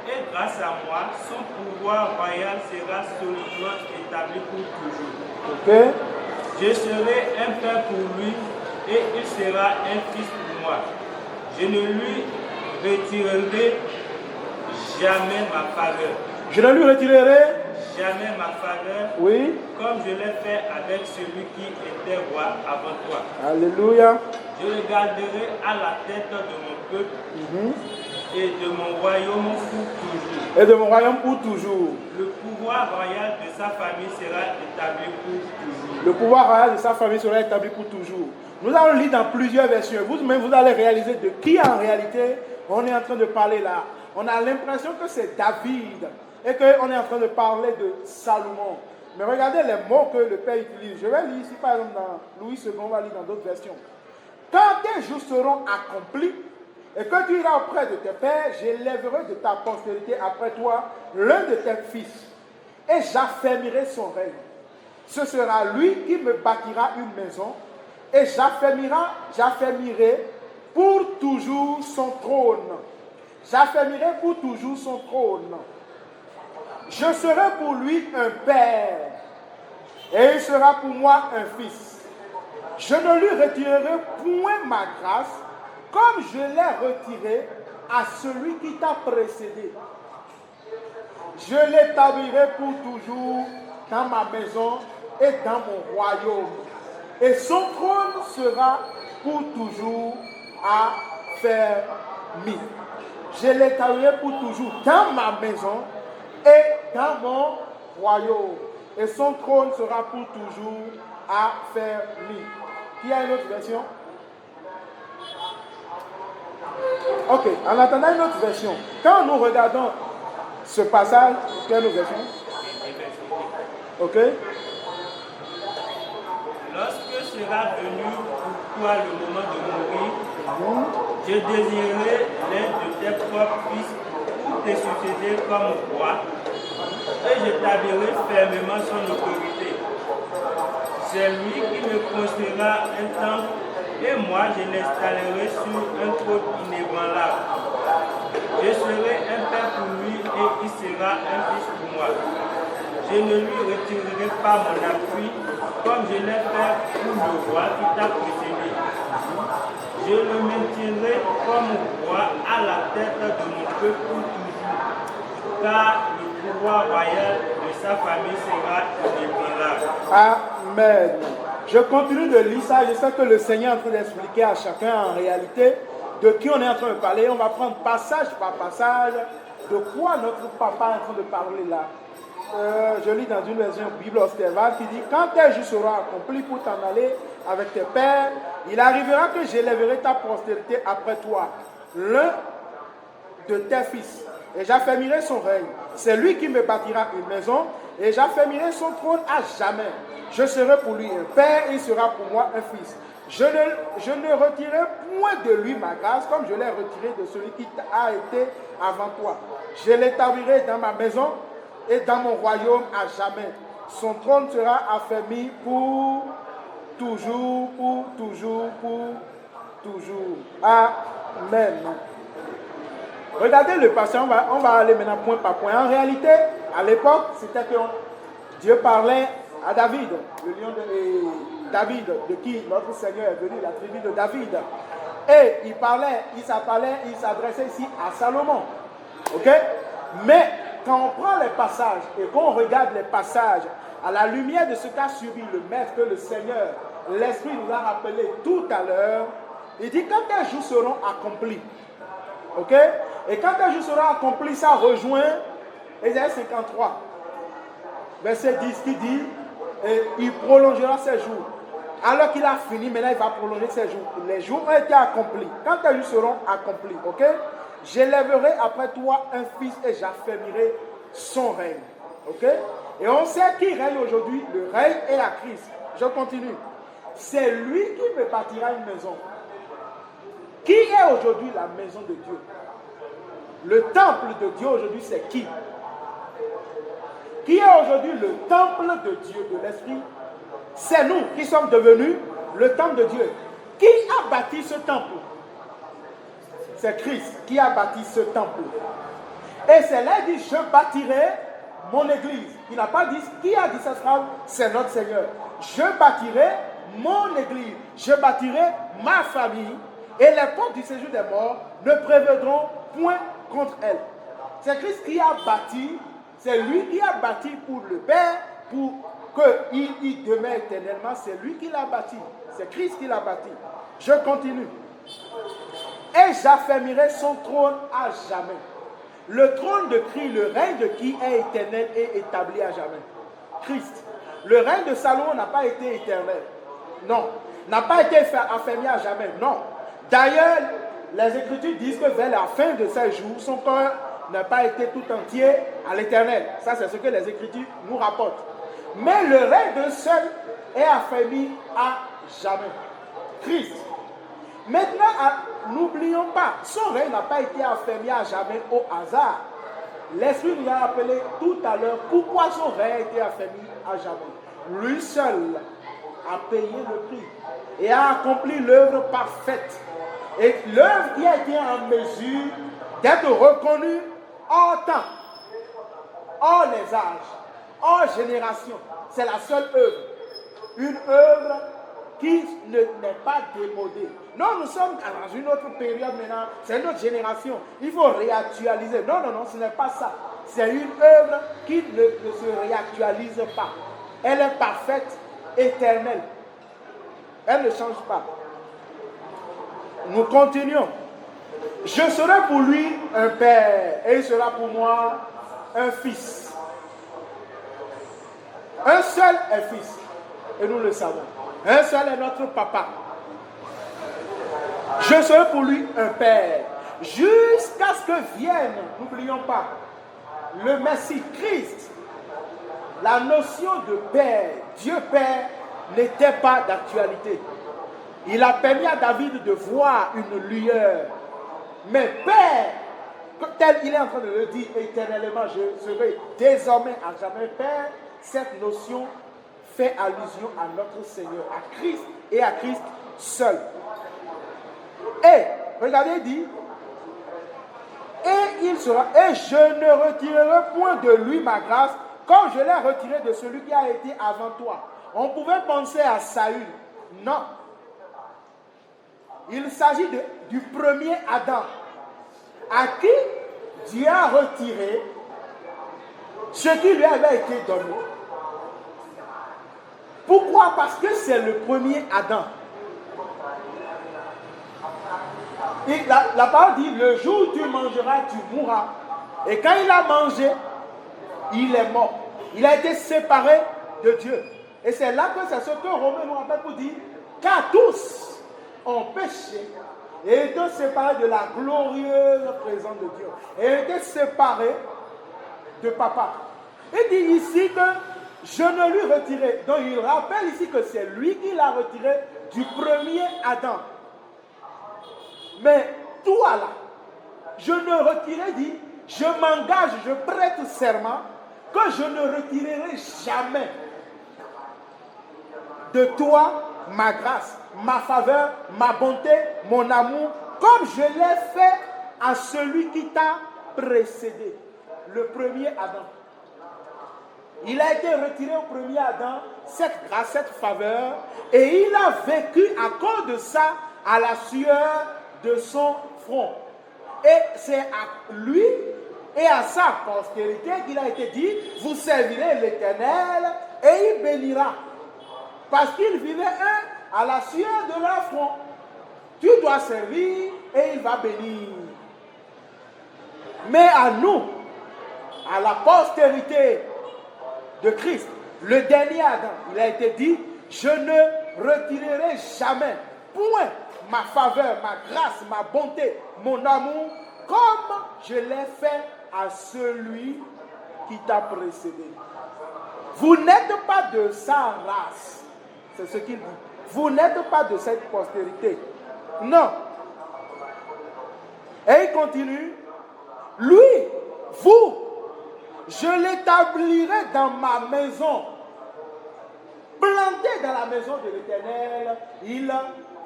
et grâce à moi, son pouvoir royal sera solidement établi pour toujours. Ok. Je serai un père pour lui et il sera un fils pour moi. Je ne lui retirerai jamais ma faveur. Je ne lui retirerai Jamais ma faveur, oui. comme je l'ai fait avec celui qui était roi avant toi. Alléluia. Je le garderai à la tête de mon peuple et de mon royaume pour toujours. Et de mon royaume pour toujours. Le pouvoir royal de sa famille sera établi pour toujours. Le pouvoir royal de sa famille sera établi pour toujours. Nous allons lire dans plusieurs versions. Vous-même, vous allez réaliser de qui en réalité on est en train de parler là. On a l'impression que c'est David et qu'on est en train de parler de Salomon. Mais regardez les mots que le Père utilise. Je vais lire ici par exemple dans Louis II, on va lire dans d'autres versions. Quand tes jours seront accomplis et que tu iras auprès de tes pères, j'élèverai de ta postérité après toi l'un de tes fils et j'affermirai son règne. Ce sera lui qui me bâtira une maison et j'affermirai pour toujours son trône. J'affermirai pour toujours son trône. Je serai pour lui un père et il sera pour moi un fils. Je ne lui retirerai point ma grâce comme je l'ai retirée à celui qui t'a précédé. Je l'établirai pour toujours dans ma maison et dans mon royaume. Et son trône sera pour toujours affermi. Je l'établirai pour toujours dans ma maison et dans mon royaume. Et son trône sera pour toujours affermi. Qui a une autre version? Ok, en attendant une autre version, quand nous regardons ce passage, quelle autre version? Ok. Lorsque sera venu pour toi le moment de mourir, je désirerai l'un de tes propres fils pour te succéder comme roi, et j'établirai fermement son autorité. C'est lui qui me construira un temple, et moi je l'installerai sur un trône inébranlable. Je serai un père pour lui, et il sera un fils pour moi. Je ne lui retirerai pas mon appui, comme je l'ai fait pour le roi qui t'a précédé. Je le maintiendrai comme roi à la tête de mon peuple pour toujours, car le pouvoir royal de sa famille sera inébranlable. Amen. Je continue de lire ça. Je sais que le Seigneur est en train d'expliquer à chacun en réalité de qui on est en train de parler. On va prendre passage par passage de quoi notre papa est en train de parler là. Je lis dans une version Bible Ostéval qui dit: quand tes jours seront accomplis pour t'en aller avec tes pères, il arrivera que j'élèverai ta postérité après toi, l'un de tes fils, et j'affermirai son règne. C'est lui qui me bâtira une maison, et j'affermirai son trône à jamais. Je serai pour lui un père, et il sera pour moi un fils. Je ne retirerai point de lui ma grâce, comme je l'ai retiré de celui qui a été avant toi. Je l'établirai dans ma maison et dans mon royaume à jamais. Son trône sera affermi pour toujours, pour toujours, pour toujours. Amen. Regardez le passage, on va aller maintenant point par point. En réalité, à l'époque, c'était que Dieu parlait à David, le lion de David, de qui notre Seigneur est venu, la tribu de David. Et il s'adressait ici à Salomon. Ok? Mais quand on prend les passages et qu'on regarde les passages à la lumière de ce qu'a subi le Maître, que le Seigneur, l'Esprit nous a rappelé tout à l'heure, il dit quand tes jours seront accomplis. Ok? Et quand tes jours seront accomplis, ça rejoint Ésaïe 53, verset 10 qui dit et il prolongera ses jours. Alors qu'il a fini, maintenant il va prolonger ses jours. Les jours ont été accomplis. Quand tes jours seront accomplis, ok? J'élèverai après toi un fils et j'affermirai son règne. Ok? Et on sait qui règne aujourd'hui. Le règne est la Christ. Je continue. C'est lui qui me bâtira une maison. Qui est aujourd'hui la maison de Dieu? Le temple de Dieu aujourd'hui, c'est qui? Qui est aujourd'hui le temple de Dieu, de l'Esprit? C'est nous qui sommes devenus le temple de Dieu. Qui a bâti ce temple? C'est Christ qui a bâti ce temple. Et c'est là qu'il dit: je bâtirai mon église. Il n'a pas dit, qui a dit cette phrase? C'est notre Seigneur. Je bâtirai mon église. Je bâtirai ma famille. Et les portes du séjour des morts ne prévaudront point contre elle. C'est Christ qui a bâti. C'est lui qui a bâti pour le Père, pour qu'il y demeure éternellement. C'est lui qui l'a bâti. C'est Christ qui l'a bâti. Je continue. Et j'affermirai son trône à jamais. Le trône de Christ, le règne de qui est éternel et établi à jamais? Christ. Le règne de Salomon n'a pas été éternel. Non. N'a pas été affermi à jamais. Non. D'ailleurs, les Écritures disent que vers la fin de ses jours, son cœur n'a pas été tout entier à l'éternel. Ça, c'est ce que les Écritures nous rapportent. Mais le règne d'un seul est affermi à jamais. Christ. Maintenant, n'oublions pas, son règne n'a pas été affermi à jamais au hasard. L'Esprit nous a rappelé tout à l'heure pourquoi son règne a été affermi à jamais. Lui seul a payé le prix et a accompli l'œuvre parfaite. Et l'œuvre qui a été en mesure d'être reconnue hors temps, hors les âges, hors génération. C'est la seule œuvre. Une œuvre qui n'est pas démodé. Non, nous sommes dans une autre période maintenant, c'est une autre génération. Il faut réactualiser. Non, ce n'est pas ça. C'est une œuvre qui ne se réactualise pas. Elle est parfaite, éternelle. Elle ne change pas. Nous continuons. Je serai pour lui un père et il sera pour moi un fils. Un seul est fils. Et nous le savons. Un seul est notre papa. Je serai pour lui un père. Jusqu'à ce que vienne, n'oublions pas, le Messie Christ. La notion de père, Dieu Père, n'était pas d'actualité. Il a permis à David de voir une lueur. Mais père, tel il est en train de le dire éternellement, je serai désormais à jamais père, cette notion fait allusion à notre Seigneur, à Christ et à Christ seul. Et, regardez, il dit, et il sera, et je ne retirerai point de lui ma grâce, comme je l'ai retiré de celui qui a été avant toi. On pouvait penser à Saül. Non. Il s'agit du premier Adam, à qui Dieu a retiré ce qui lui avait été donné. Pourquoi? Parce que c'est le premier Adam. Et la parole dit, le jour où tu mangeras, tu mourras. Et quand il a mangé, il est mort. Il a été séparé de Dieu. Et c'est là que c'est ce que Romains nous rappelle pour dire, car tous ont péché et étaient séparés de la glorieuse présence de Dieu. Et étaient séparés de papa. Il dit ici que je ne lui retirerai. Donc il rappelle ici que c'est lui qui l'a retiré du premier Adam. Mais toi là, je ne retirerai, dit, je m'engage, je prête serment que je ne retirerai jamais de toi ma grâce, ma faveur, ma bonté, mon amour, comme je l'ai fait à celui qui t'a précédé, le premier Adam. Il a été retiré au premier Adam, cette grâce, cette faveur, et il a vécu à cause de ça à la sueur de son front. Et c'est à lui et à sa postérité qu'il a été dit, vous servirez l'Éternel et il bénira. Parce qu'il vivait à la sueur de leur front. Tu dois servir et il va bénir. Mais à nous, à la postérité de Christ, le dernier Adam, il a été dit, je ne retirerai jamais, point, ma faveur, ma grâce, ma bonté, mon amour, comme je l'ai fait à celui qui t'a précédé. Vous n'êtes pas de sa race. C'est ce qu'il dit. Vous n'êtes pas de cette postérité. Non. Et il continue. Lui, vous, je l'établirai dans ma maison. Planté dans la maison de l'Éternel, il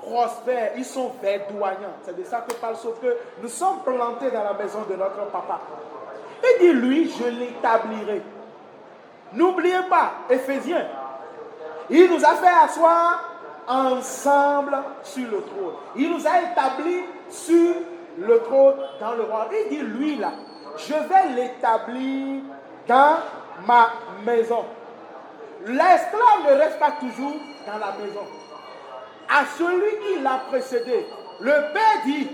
prospère. Ils sont verdoyants. C'est de ça que parle, sauf que nous sommes plantés dans la maison de notre papa. Il dit, lui, je l'établirai. N'oubliez pas, Éphésiens, il nous a fait asseoir ensemble sur le trône. Il nous a établis sur le trône dans le roi. Il dit, lui là, je vais l'établir dans ma maison. L'esclave ne reste pas toujours dans la maison. À celui qui l'a précédé, le Père dit,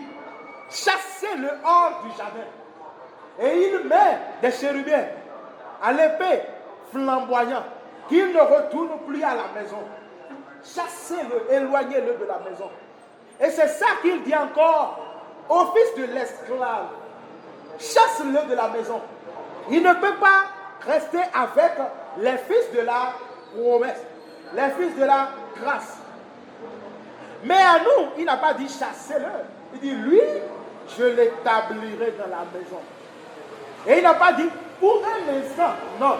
chassez-le hors du jardin. Et il met des chérubins à l'épée flamboyant, qu'il ne retourne plus à la maison. Chassez-le, éloignez-le de la maison. Et c'est ça qu'il dit encore au fils de l'esclave. Chasse-le de la maison. Il ne peut pas rester avec les fils de la promesse, les fils de la grâce. Mais à nous, il n'a pas dit chassez-le. Il dit, lui, je l'établirai dans la maison. Et il n'a pas dit, pour un instant, non.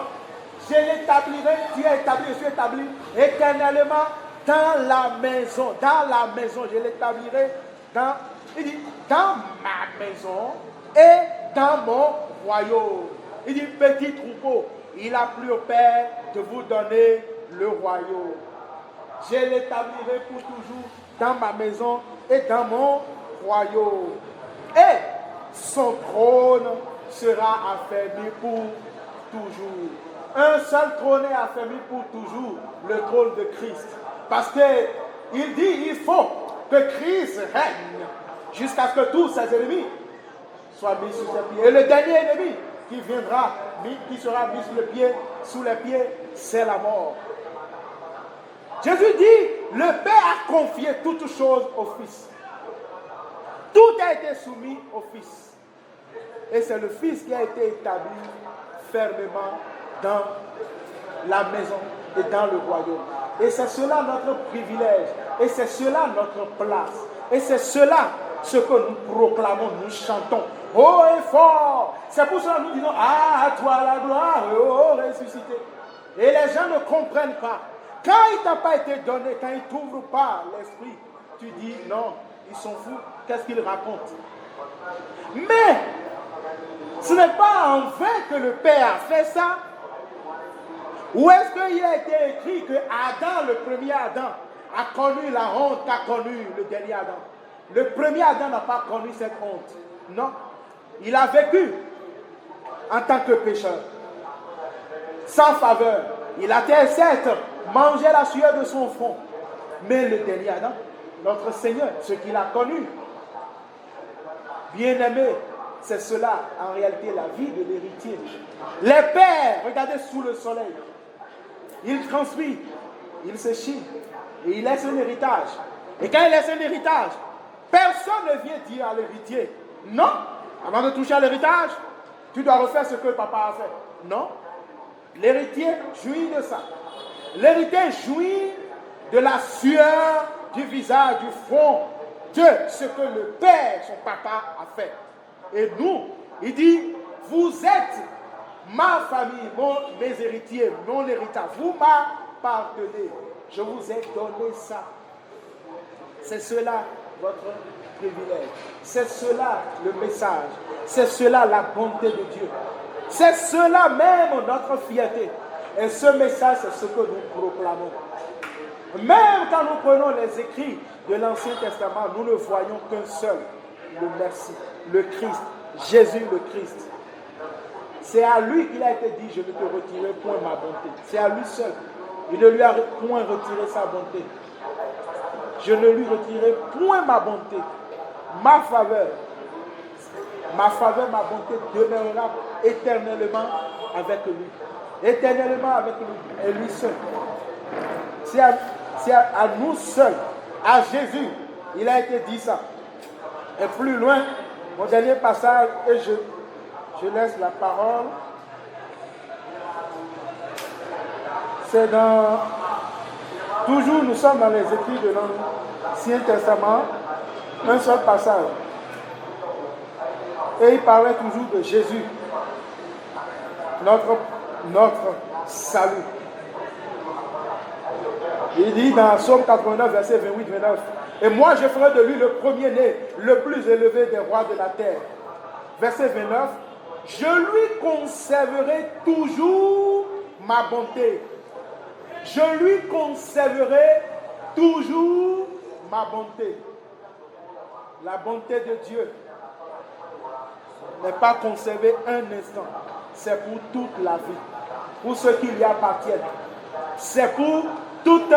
Je l'établirai, tu es établi, je suis établi éternellement dans la maison. Dans la maison, je l'établirai dans, il dit, dans ma maison et dans mon royaume. Il dit, petit troupeau, il a plu au Père de vous donner le royaume. Je l'établirai pour toujours dans ma maison et dans mon royaume. Et son trône sera affermi pour toujours. Un seul trône est affermi pour toujours, le trône de Christ. Parce qu'il dit il faut que Christ règne jusqu'à ce que tous ses ennemis soient mis sous ses pieds. Et le dernier ennemi qui viendra, qui sera mis sous les pieds, c'est la mort. Jésus dit, le Père a confié toutes choses au Fils. Tout a été soumis au Fils. Et c'est le Fils qui a été établi fermement dans la maison et dans le royaume. Et c'est cela notre privilège. Et c'est cela notre place. Et c'est cela ce que nous proclamons, nous chantons. Haut et fort. C'est pour cela que nous disons, ah, à toi la gloire, oh, ressuscité. Et les gens ne comprennent pas. Quand il ne t'a pas été donné, quand il ne t'ouvre pas l'esprit, tu dis, non, ils sont fous. Qu'est-ce qu'ils racontent? Mais, ce n'est pas en vain que le Père a fait ça. Ou est-ce qu'il a été écrit que Adam, le premier Adam, a connu la honte qu'a connu le dernier Adam? Le premier Adam n'a pas connu cette honte. Non. Il a vécu en tant que pécheur, sans faveur. Il a certes mangé la sueur de son front. Mais le dernier Adam, notre Seigneur, ce qu'il a connu, bien-aimé, c'est cela, en réalité, la vie de l'héritier. Les pères, regardez sous le soleil, ils transmettent, ils se chient, et ils laissent un héritage. Et quand ils laissent un héritage, personne ne vient dire à l'héritier, non, avant de toucher à l'héritage, tu dois refaire ce que papa a fait. Non, l'héritier jouit de ça. L'héritier jouit de la sueur du visage, du front, de ce que le père, son papa, a fait. Et nous, il dit, vous êtes ma famille, mes héritiers, mon héritage. Vous m'appartenez. Je vous ai donné ça. C'est cela votre privilège. C'est cela le message. C'est cela la bonté de Dieu. C'est cela même notre fierté. Et ce message, c'est ce que nous proclamons. Même quand nous prenons les écrits de l'Ancien Testament, nous ne voyons qu'un seul, le Messie, le Christ, Jésus le Christ. C'est à lui qu'il a été dit, je ne te retirerai point ma bonté. C'est à lui seul. Il ne lui a point retiré sa bonté. Je ne lui retirerai point ma bonté. Ma faveur, ma bonté demeurera éternellement avec lui. Éternellement avec lui. Et lui seul. C'est à nous seuls, à Jésus, il a été dit ça. Et plus loin, mon dernier passage, et je laisse la parole. C'est dans... Toujours, nous sommes dans les écrits de l'Ancien Testament, un seul passage. Et il parlait toujours de Jésus, notre salut. Il dit dans Psaume 89, verset 28-29, et moi je ferai de lui le premier-né, le plus élevé des rois de la terre. Verset 29, je lui conserverai toujours ma bonté. Je lui conserverai toujours ma bonté. La bonté de Dieu n'est pas conservée un instant. C'est pour toute la vie. Pour ceux qui lui appartiennent. C'est pour toute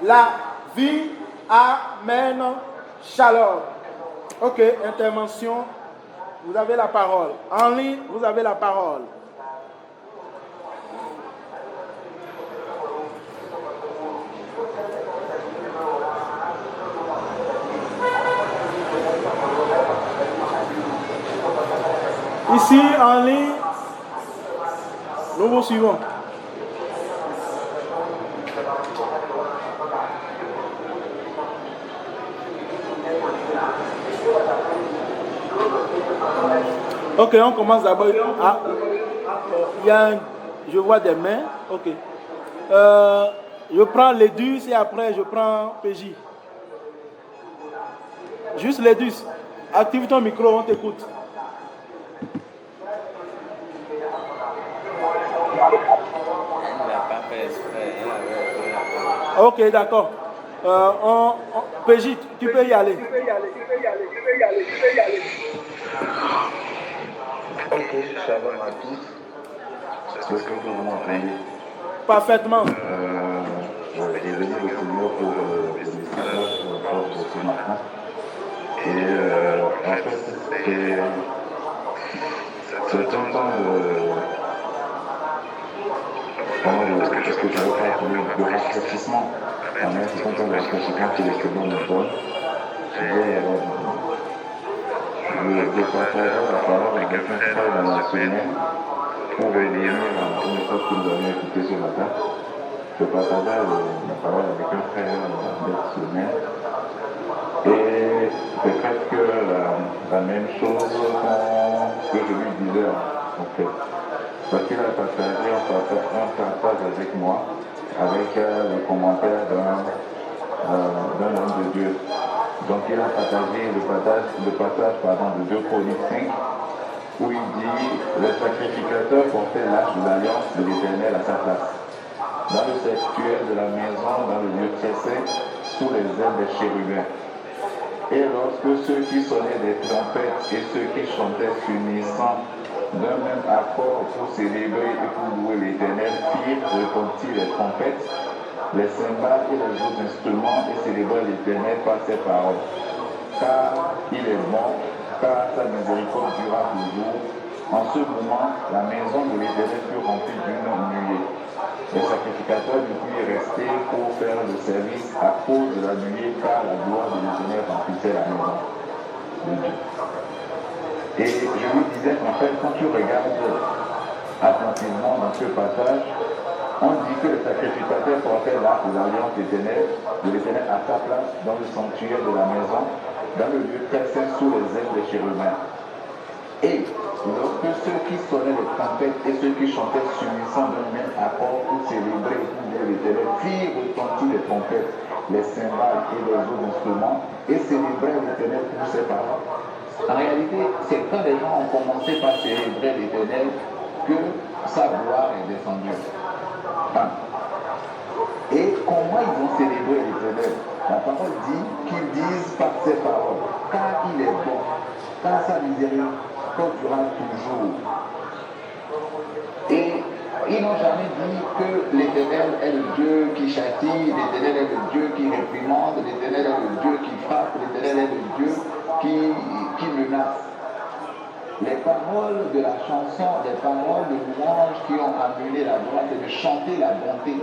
la vie. Amen. Shalom. Ok, intervention. Vous avez la parole. En ligne, vous avez la parole. Ici, en ligne, nous vous suivons. Ok, on commence d'abord. Ah, je vois des mains. Ok. Je prends l'Edus et après je prends PJ. Juste l'Edus. Active ton micro, on t'écoute. Ok, d'accord. Brigitte, tu peux y aller. Ok, shalom à tous. Est-ce que vous m'entendez? Parfaitement. Je bénis le Seigneur pour le message de ce matin. Et en fait, c'est un temps de... Est-ce que je veux faire de rafraîchissement? C'est un temps de rafraîchissement que le Seigneur nous donne. Je partagerai la parole avec un frère dans la semaine pour venir à une message que nous avons écouté ce matin. Je partagerai la parole avec un frère dans la semaine. Et c'est presque la même chose que je lui disais en fait. Parce qu'il a partagé un partage avec moi, avec le commentaire d'un homme de Dieu. Donc il a partagé le passage de 2 Chroniques 5, où il dit « Le sacrificateur portait l'arche de l'alliance de l'Éternel à sa place, dans le sanctuaire de la maison, dans le lieu très saint, sous les ailes des chérubins. Et lorsque ceux qui sonnaient des trompettes et ceux qui chantaient s'unissant d'un même accord pour célébrer et pour louer l'Éternel firent retentir les trompettes, les cymbales et les autres instruments et célébrer l'Éternel par ses paroles. Car il est bon, car sa miséricorde durera toujours. En ce moment, la maison de l'Éternel fut remplie d'une nuée. Les sacrificateurs ne purent rester pour faire le service à cause de la nuée, car la gloire de l'Éternel remplissait la maison de Dieu. Et je lui disais, en fait, quand tu regardes attentivement dans ce passage, on dit que le sacrificateur portait l'arche de l'alliance de l'Éternel à sa place dans le sanctuaire de la maison, dans le lieu très saint sous les ailes des chérubins. Et lorsque ceux qui sonnaient les trompettes et ceux qui chantaient s'unissant d'un même accord pour célébrer et pour louer l'Éternel firent retentir les trompettes, les cymbales et les autres instruments et célébraient l'Éternel pour ses paroles. En réalité, c'est quand les gens ont commencé par célébrer l'Éternel que sa gloire est descendue. Et comment ils ont célébré l'Éternel? La parole dit qu'ils disent par ses paroles, car il est bon, car sa miséricorde durera toujours. Et ils n'ont jamais dit que l'Éternel est le Dieu qui châtie, l'Éternel est le Dieu qui réprimande, l'Éternel est le Dieu qui frappe, l'Éternel est le Dieu qui menace. Les paroles de la chanson, les paroles de louange qui ont amené la gloire, c'est de chanter la bonté,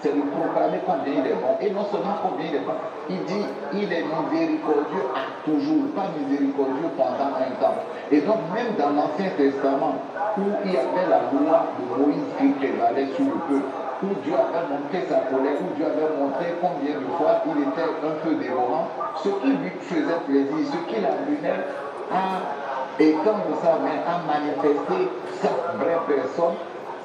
c'est de proclamer combien il est bon. Et non seulement combien il est bon, il dit il est miséricordieux à toujours, pas miséricordieux pendant un temps. Et donc même dans l'Ancien Testament, où il y avait la loi de Moïse qui prévalait sur le peuple, où Dieu avait montré sa colère, où Dieu avait montré combien de fois il était un peu dévorant, ce qui lui faisait plaisir, ce qui l'amenait à étendre sa main, à manifester sa vraie personne,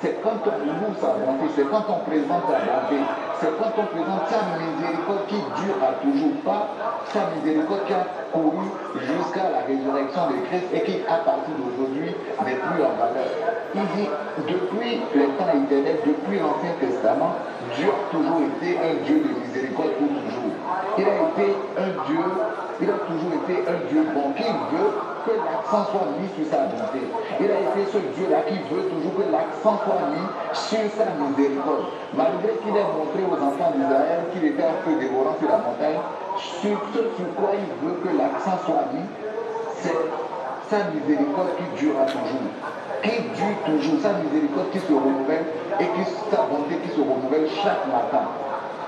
c'est quand on loue sa bonté, c'est quand on présente sa bonté, c'est quand on présente sa miséricorde qui dure à toujours, pas sa miséricorde qui a couru jusqu'à la résurrection de Christ et qui, à partir d'aujourd'hui, n'est plus en valeur. Il dit, depuis les temps éternels, depuis l'Ancien Testament, Dieu a toujours été un Dieu de miséricorde pour toujours. Il a toujours été un Dieu bon qui veut que l'accent soit mis sur sa bonté. Il a été ce Dieu-là qui veut toujours que l'accent soit mis sur sa miséricorde. Malgré qu'il ait montré aux enfants d'Israël qu'il était un peu dévorant sur la montagne, sur ce sur quoi il veut que l'accent soit mis, c'est sa miséricorde qui durera toujours, qui dure toujours, sa miséricorde qui se renouvelle et sa bonté qui se renouvelle chaque matin.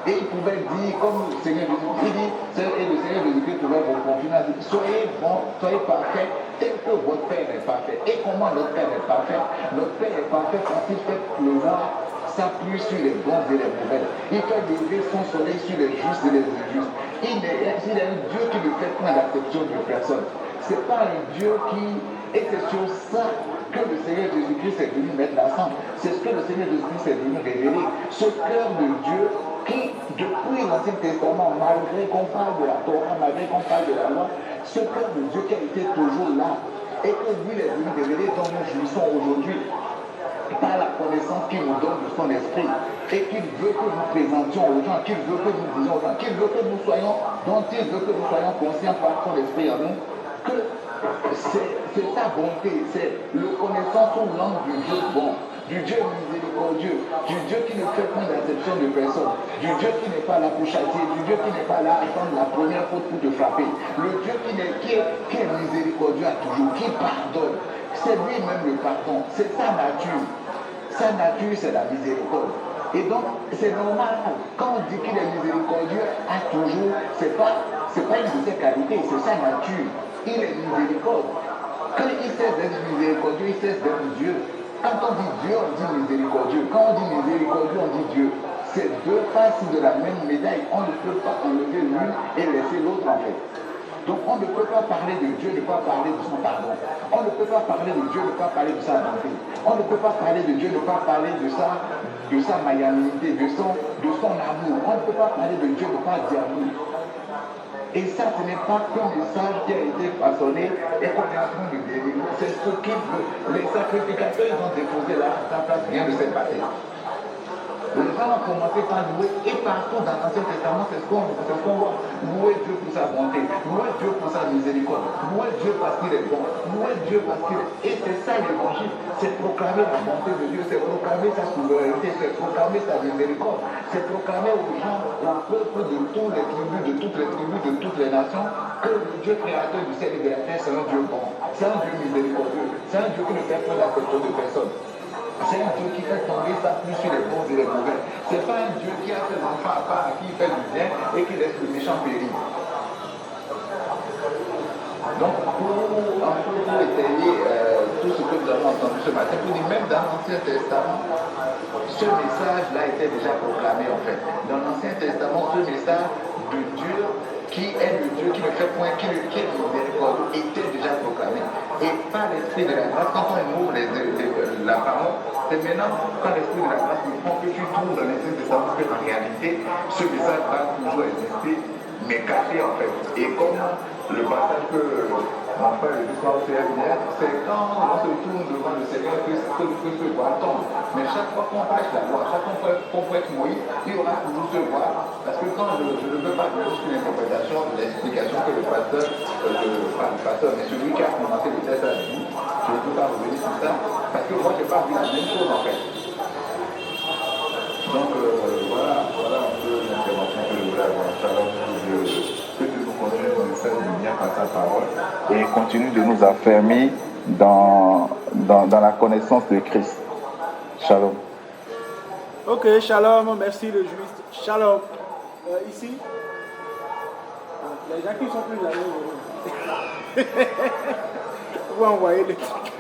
Et il pouvait dire, comme le Seigneur Jésus, il dit, et le Seigneur Jésus pouvait vous confirmer, soyez bons, soyez parfaits, tel que votre Père est parfait. Et comment notre Père est parfait? Notre Père est parfait quand il fait pleuvoir sa pluie sur les bons et les mauvais. Il fait lever son soleil sur les justes et les injustes. Il est un Dieu qui ne fait point d'acception de personne. C'est pas un Dieu qui... Et c'est sur ça que le Seigneur Jésus-Christ est venu mettre l'accent. C'est ce que le Seigneur Jésus-Christ est venu révéler. Ce cœur de Dieu qui, depuis l'Ancien Testament, malgré qu'on parle de la Torah, malgré qu'on parle de la loi, ce cœur de Dieu qui a été toujours là, et que lui est venu révéler dont nous jouissons aujourd'hui, par la connaissance connaissance qu'il nous donne de son esprit et qu'il veut que nous présentions aux gens, qu'il veut que nous disions aux gens, qu'il veut que nous soyons, dont il veut que nous soyons conscients par son esprit en nous, que c'est sa bonté, c'est le connaissance sous l'angle du Dieu bon, du Dieu miséricordieux, du Dieu qui ne fait point d'acception de personne, du Dieu qui n'est pas là pour châtier, du Dieu qui n'est pas là à attendre la première faute pour te frapper, le Dieu qui est miséricordieux à toujours, qui pardonne. C'est lui-même le pardon, c'est sa nature. Sa nature, c'est la miséricorde. Et donc, c'est normal. Quand on dit qu'il est miséricordieux à toujours, c'est pas une de ses qualités, c'est sa nature. Il est miséricorde. Quand il cesse d'être miséricordieux, il cesse d'être Dieu. Quand on dit Dieu, on dit miséricordieux. Quand on dit miséricordieux, on dit Dieu. C'est deux faces de la même médaille. On ne peut pas enlever l'une et laisser l'autre en fait. Donc on ne peut pas parler de Dieu, ne pas parler de son pardon. On ne peut pas parler de Dieu, ne pas parler de sa bonté. On ne peut pas parler de Dieu, ne pas parler de sa magnanimité, de son amour. On ne peut pas parler de Dieu, ne pas dire amour. Et ça, ce n'est pas qu'un message qui a été façonné et qu'on est en train de délivrer. C'est ce que les sacrificateurs ont déposé là, sa place vient de s'est passé. Les gens ont commencé par louer, et partout dans l'Ancien Testament, c'est ce qu'on voit. Louer Dieu pour sa bonté, louer Dieu pour sa miséricorde, louer Dieu parce qu'il est bon, louer Dieu parce qu'il est... Et c'est ça l'évangile, c'est proclamer la bonté de Dieu, c'est proclamer sa souveraineté, c'est proclamer sa miséricorde, c'est proclamer aux gens, au peuple de toutes les tribus, de toutes les nations, que le Dieu créateur du ciel et de la terre, c'est un Dieu bon, c'est un Dieu miséricordieux, c'est un Dieu qui ne fait pas l'acception de personne. C'est un Dieu qui fait tomber sa pluie sur les bons et les mauvais. C'est pas un Dieu qui a ses enfants à part, à qui il fait du bien et qui laisse le méchant périr. Donc, pour étayer tout ce que nous avons entendu ce matin, pour dire même dans l'Ancien Testament, ce message-là était déjà proclamé en fait. Dans l'Ancien Testament, ce message de Dieu qui est le Dieu qui ne fait point, qui est miséricordieux, était déjà proclamé. Et par l'esprit de la grâce, quand on ouvre la parole, c'est maintenant par l'esprit de la grâce qu'il faut que tu trouves dans l'Ancien Testament que en réalité, ce message va toujours exister, mais caché en fait. Et comme le passage que mon frère le soir fait hier, c'est quand on se tourne devant le Seigneur que ce voile tombe. Mais chaque fois qu'on prêche la loi, chaque fois qu'on prêche Moïse, il y aura toujours ce voile. Parce que quand je ne veux pas dire sur l'interprétation, l'explication que le pasteur, mais celui qui a commencé le test a dit, je ne peux pas revenir sur ça, parce que moi je n'ai pas vu la même chose en fait. Donc voilà un peu l'intervention que je voulais avoir. Shalom, que Dieu nous continue de nous faire du bien par sa parole et continue de nous affermir dans la connaissance de Christ. Shalom. Ok, shalom, merci le juriste. Shalom. Ici, les gens qui sont plus là, vous envoyez les trucs.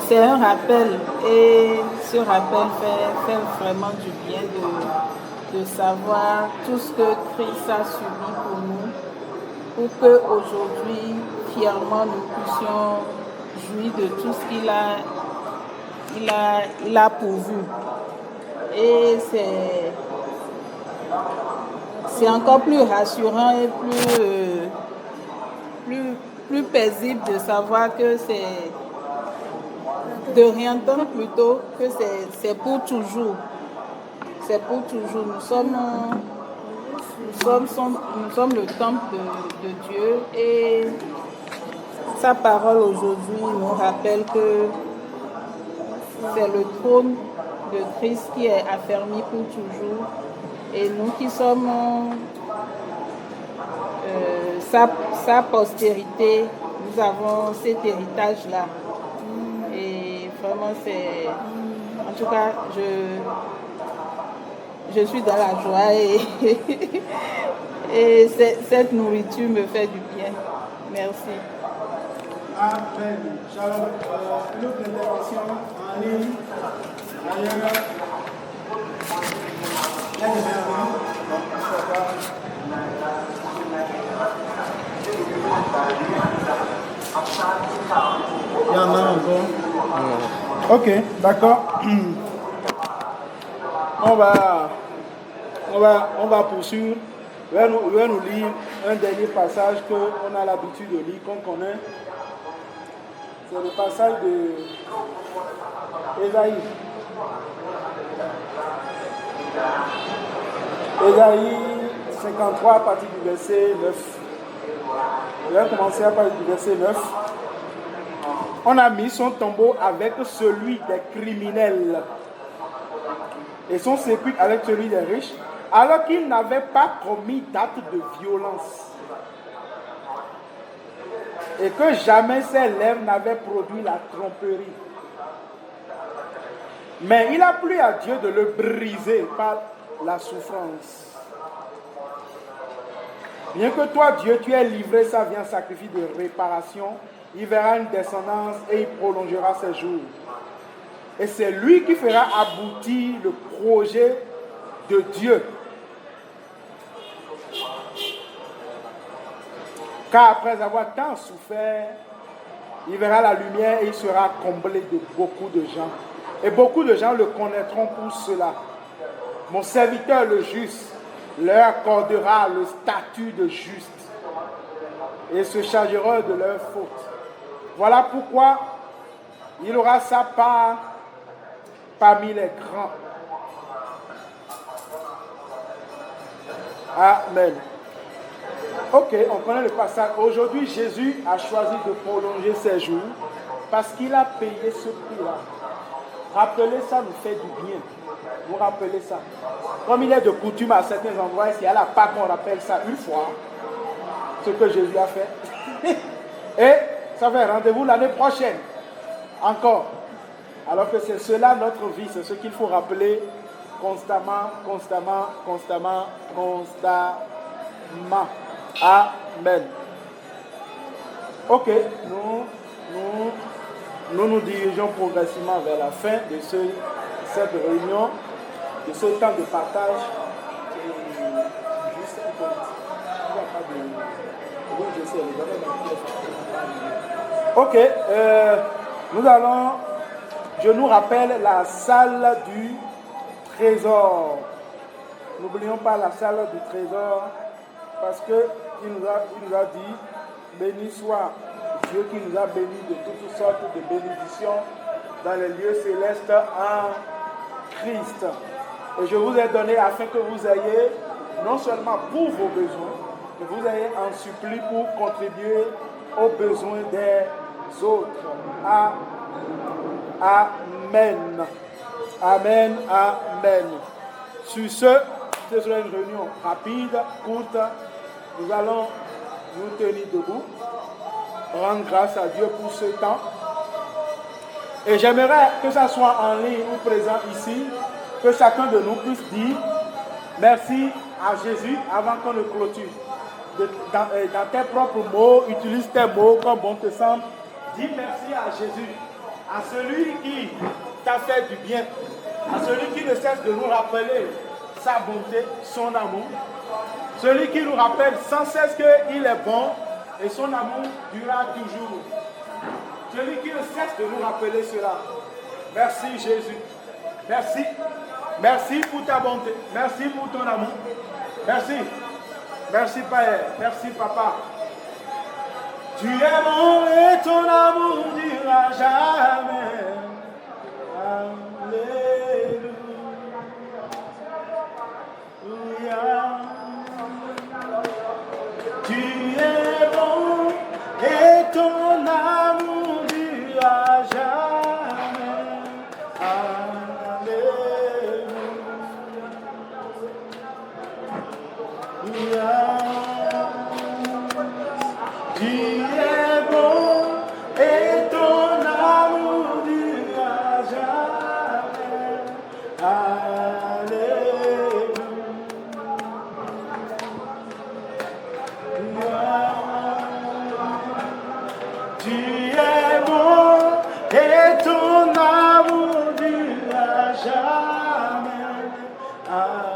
C'est un rappel et ce rappel fait vraiment du bien de savoir tout ce que Christ a subi pour nous, pour qu'aujourd'hui, fièrement, nous puissions jouir de tout ce qu'il a pourvu. Et c'est encore plus rassurant et plus paisible de savoir que c'est de réentendre plutôt que c'est pour toujours. C'est pour toujours. Nous sommes le temple de Dieu et sa parole aujourd'hui nous rappelle que c'est le trône de Christ qui est affermi pour toujours et nous qui sommes sa postérité, nous avons cet héritage-là. Et vraiment, en tout cas, je suis dans la joie et cette nourriture me fait du bien. Merci. Amen. Shalom. Une autre intervention en ligne. Ailleurs. Ok, d'accord. On va poursuivre. Je vais nous lire un dernier passage qu'on a l'habitude de lire, qu'on connaît. C'est le passage de Ésaïe. Ésaïe 53 à partir du verset 9. Je vais commencer à partir du verset 9. On a mis son tombeau avec celui des criminels et son sépulcre avec celui des riches, alors qu'il n'avait pas commis d'acte de violence et que jamais ses lèvres n'avaient produit la tromperie. Mais il a plu à Dieu de le briser par la souffrance. Bien que toi, Dieu, tu aies livré sa vie en sacrifice de réparation, il verra une descendance et il prolongera ses jours. Et c'est lui qui fera aboutir le projet de Dieu. Car après avoir tant souffert, il verra la lumière et il sera comblé de beaucoup de gens. Et beaucoup de gens le connaîtront pour cela. Mon serviteur, le juste, leur accordera le statut de juste et se chargera de leurs fautes. Voilà pourquoi il aura sa part parmi les grands. Amen. Ok, on connaît le passage. Aujourd'hui, Jésus a choisi de prolonger ses jours parce qu'il a payé ce prix-là. Rappelez ça nous fait du bien. Vous rappelez ça. Comme il est de coutume à certains endroits, s'il y a la Pâque, on rappelle ça une fois, ce que Jésus a fait. Et ça fait rendez-vous l'année prochaine. Encore. Alors que c'est cela notre vie, c'est ce qu'il faut rappeler constamment. Amen. Ok, nous dirigeons progressivement vers la fin de cette réunion, de ce temps de partage. Ok, je nous rappelle la salle du trésor. N'oublions pas la salle du trésor parce qu'il nous a dit, béni soit Dieu qui nous a bénis de toutes sortes de bénédictions dans les lieux célestes en Christ. Et je vous ai donné afin que vous ayez, non seulement pour vos besoins, mais vous ayez en supplie pour contribuer aux besoins des autres. Amen. Amen. Amen. Sur ce sera une réunion rapide, courte. Nous allons nous tenir debout, rendre grâce à Dieu pour ce temps. Et j'aimerais que ça soit en ligne ou présent ici, que chacun de nous puisse dire merci à Jésus avant qu'on ne clôture. Dans tes propres mots, utilise tes mots comme bon te semble. Dis merci à Jésus, à celui qui t'a fait du bien, à celui qui ne cesse de nous rappeler sa bonté, son amour, celui qui nous rappelle sans cesse qu'il est bon et son amour durera toujours. Celui qui ne cesse de nous rappeler cela. Merci Jésus. Merci. Merci pour ta bonté. Merci pour ton amour. Merci. Merci Père. Merci Papa. Tu es bon et ton amour durera jamais. Alléluia. Tu es bon et ton amour durera jamais. Alléluia. Tu es bon et ton amour durera jamais. Alléluia. Tu es bon et ton amour durera jamais. Alléluia.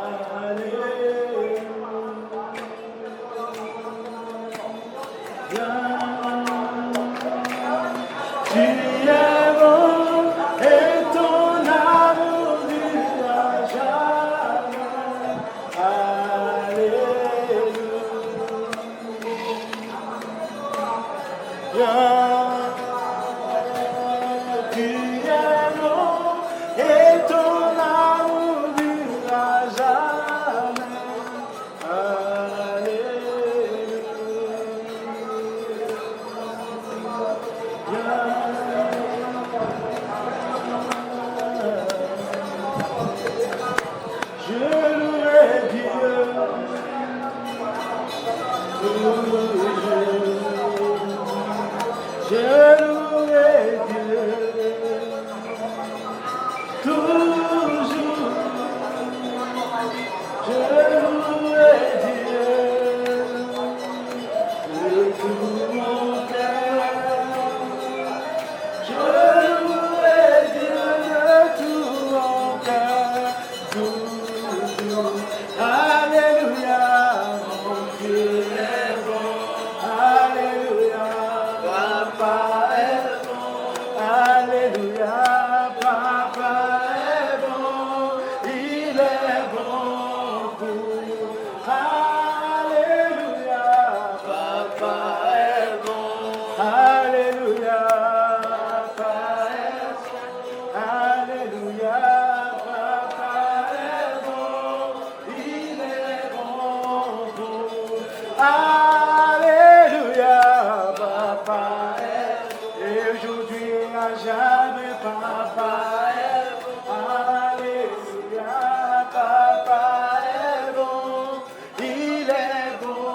Je louerai Dieu. Toujours, je louerai Dieu de tout mon cœur. Je louerai Dieu de tout mon cœur. Toujours, alléluia, mon Dieu est bon. Alléluia, Papa est bon. Alléluia. Jamais papa est bon, alléluia, papa est bon, il est bon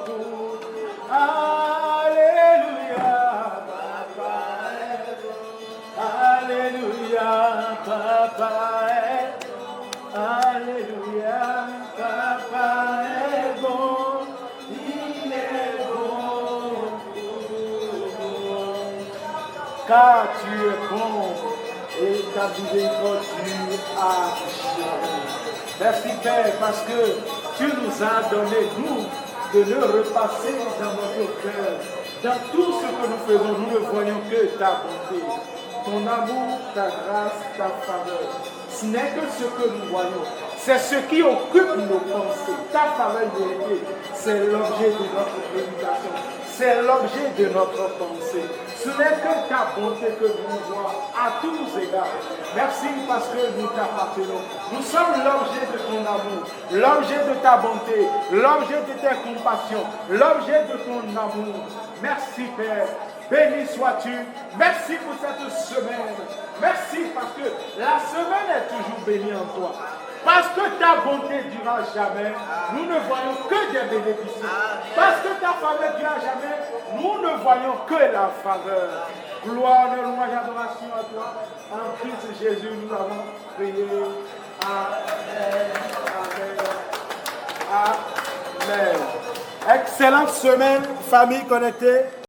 pour, alléluia, papa est bon, alléluia, papa est bon, alléluia, papa est bon, il est bon pour, car tu es bon et ta miséricorde dure à jamais. Merci Père parce que tu nous as donné, nous, de le repasser dans notre cœur. Dans tout ce que nous faisons, nous ne voyons que ta bonté, ton amour, ta grâce, ta faveur. Ce n'est que ce que nous voyons. C'est ce qui occupe nos pensées. Ta faveur méritée, c'est l'objet de notre prédication. C'est l'objet de notre pensée. Ce n'est que ta bonté que nous voyons à tous égards. Merci parce que nous t'appartenons. Nous sommes l'objet de ton amour, l'objet de ta bonté, l'objet de tes compassions, l'objet de ton amour. Merci Père. Béni sois-tu. Merci pour cette semaine. Merci parce que la semaine est toujours bénie en toi. Parce que ta bonté durera jamais, nous ne voyons que des bénéfices. Parce que ta faveur durera jamais, nous ne voyons que la faveur. Gloire, louange, adoration à toi. En Christ Jésus, nous avons prié. Amen. Amen. Amen. Excellente semaine, famille connectée.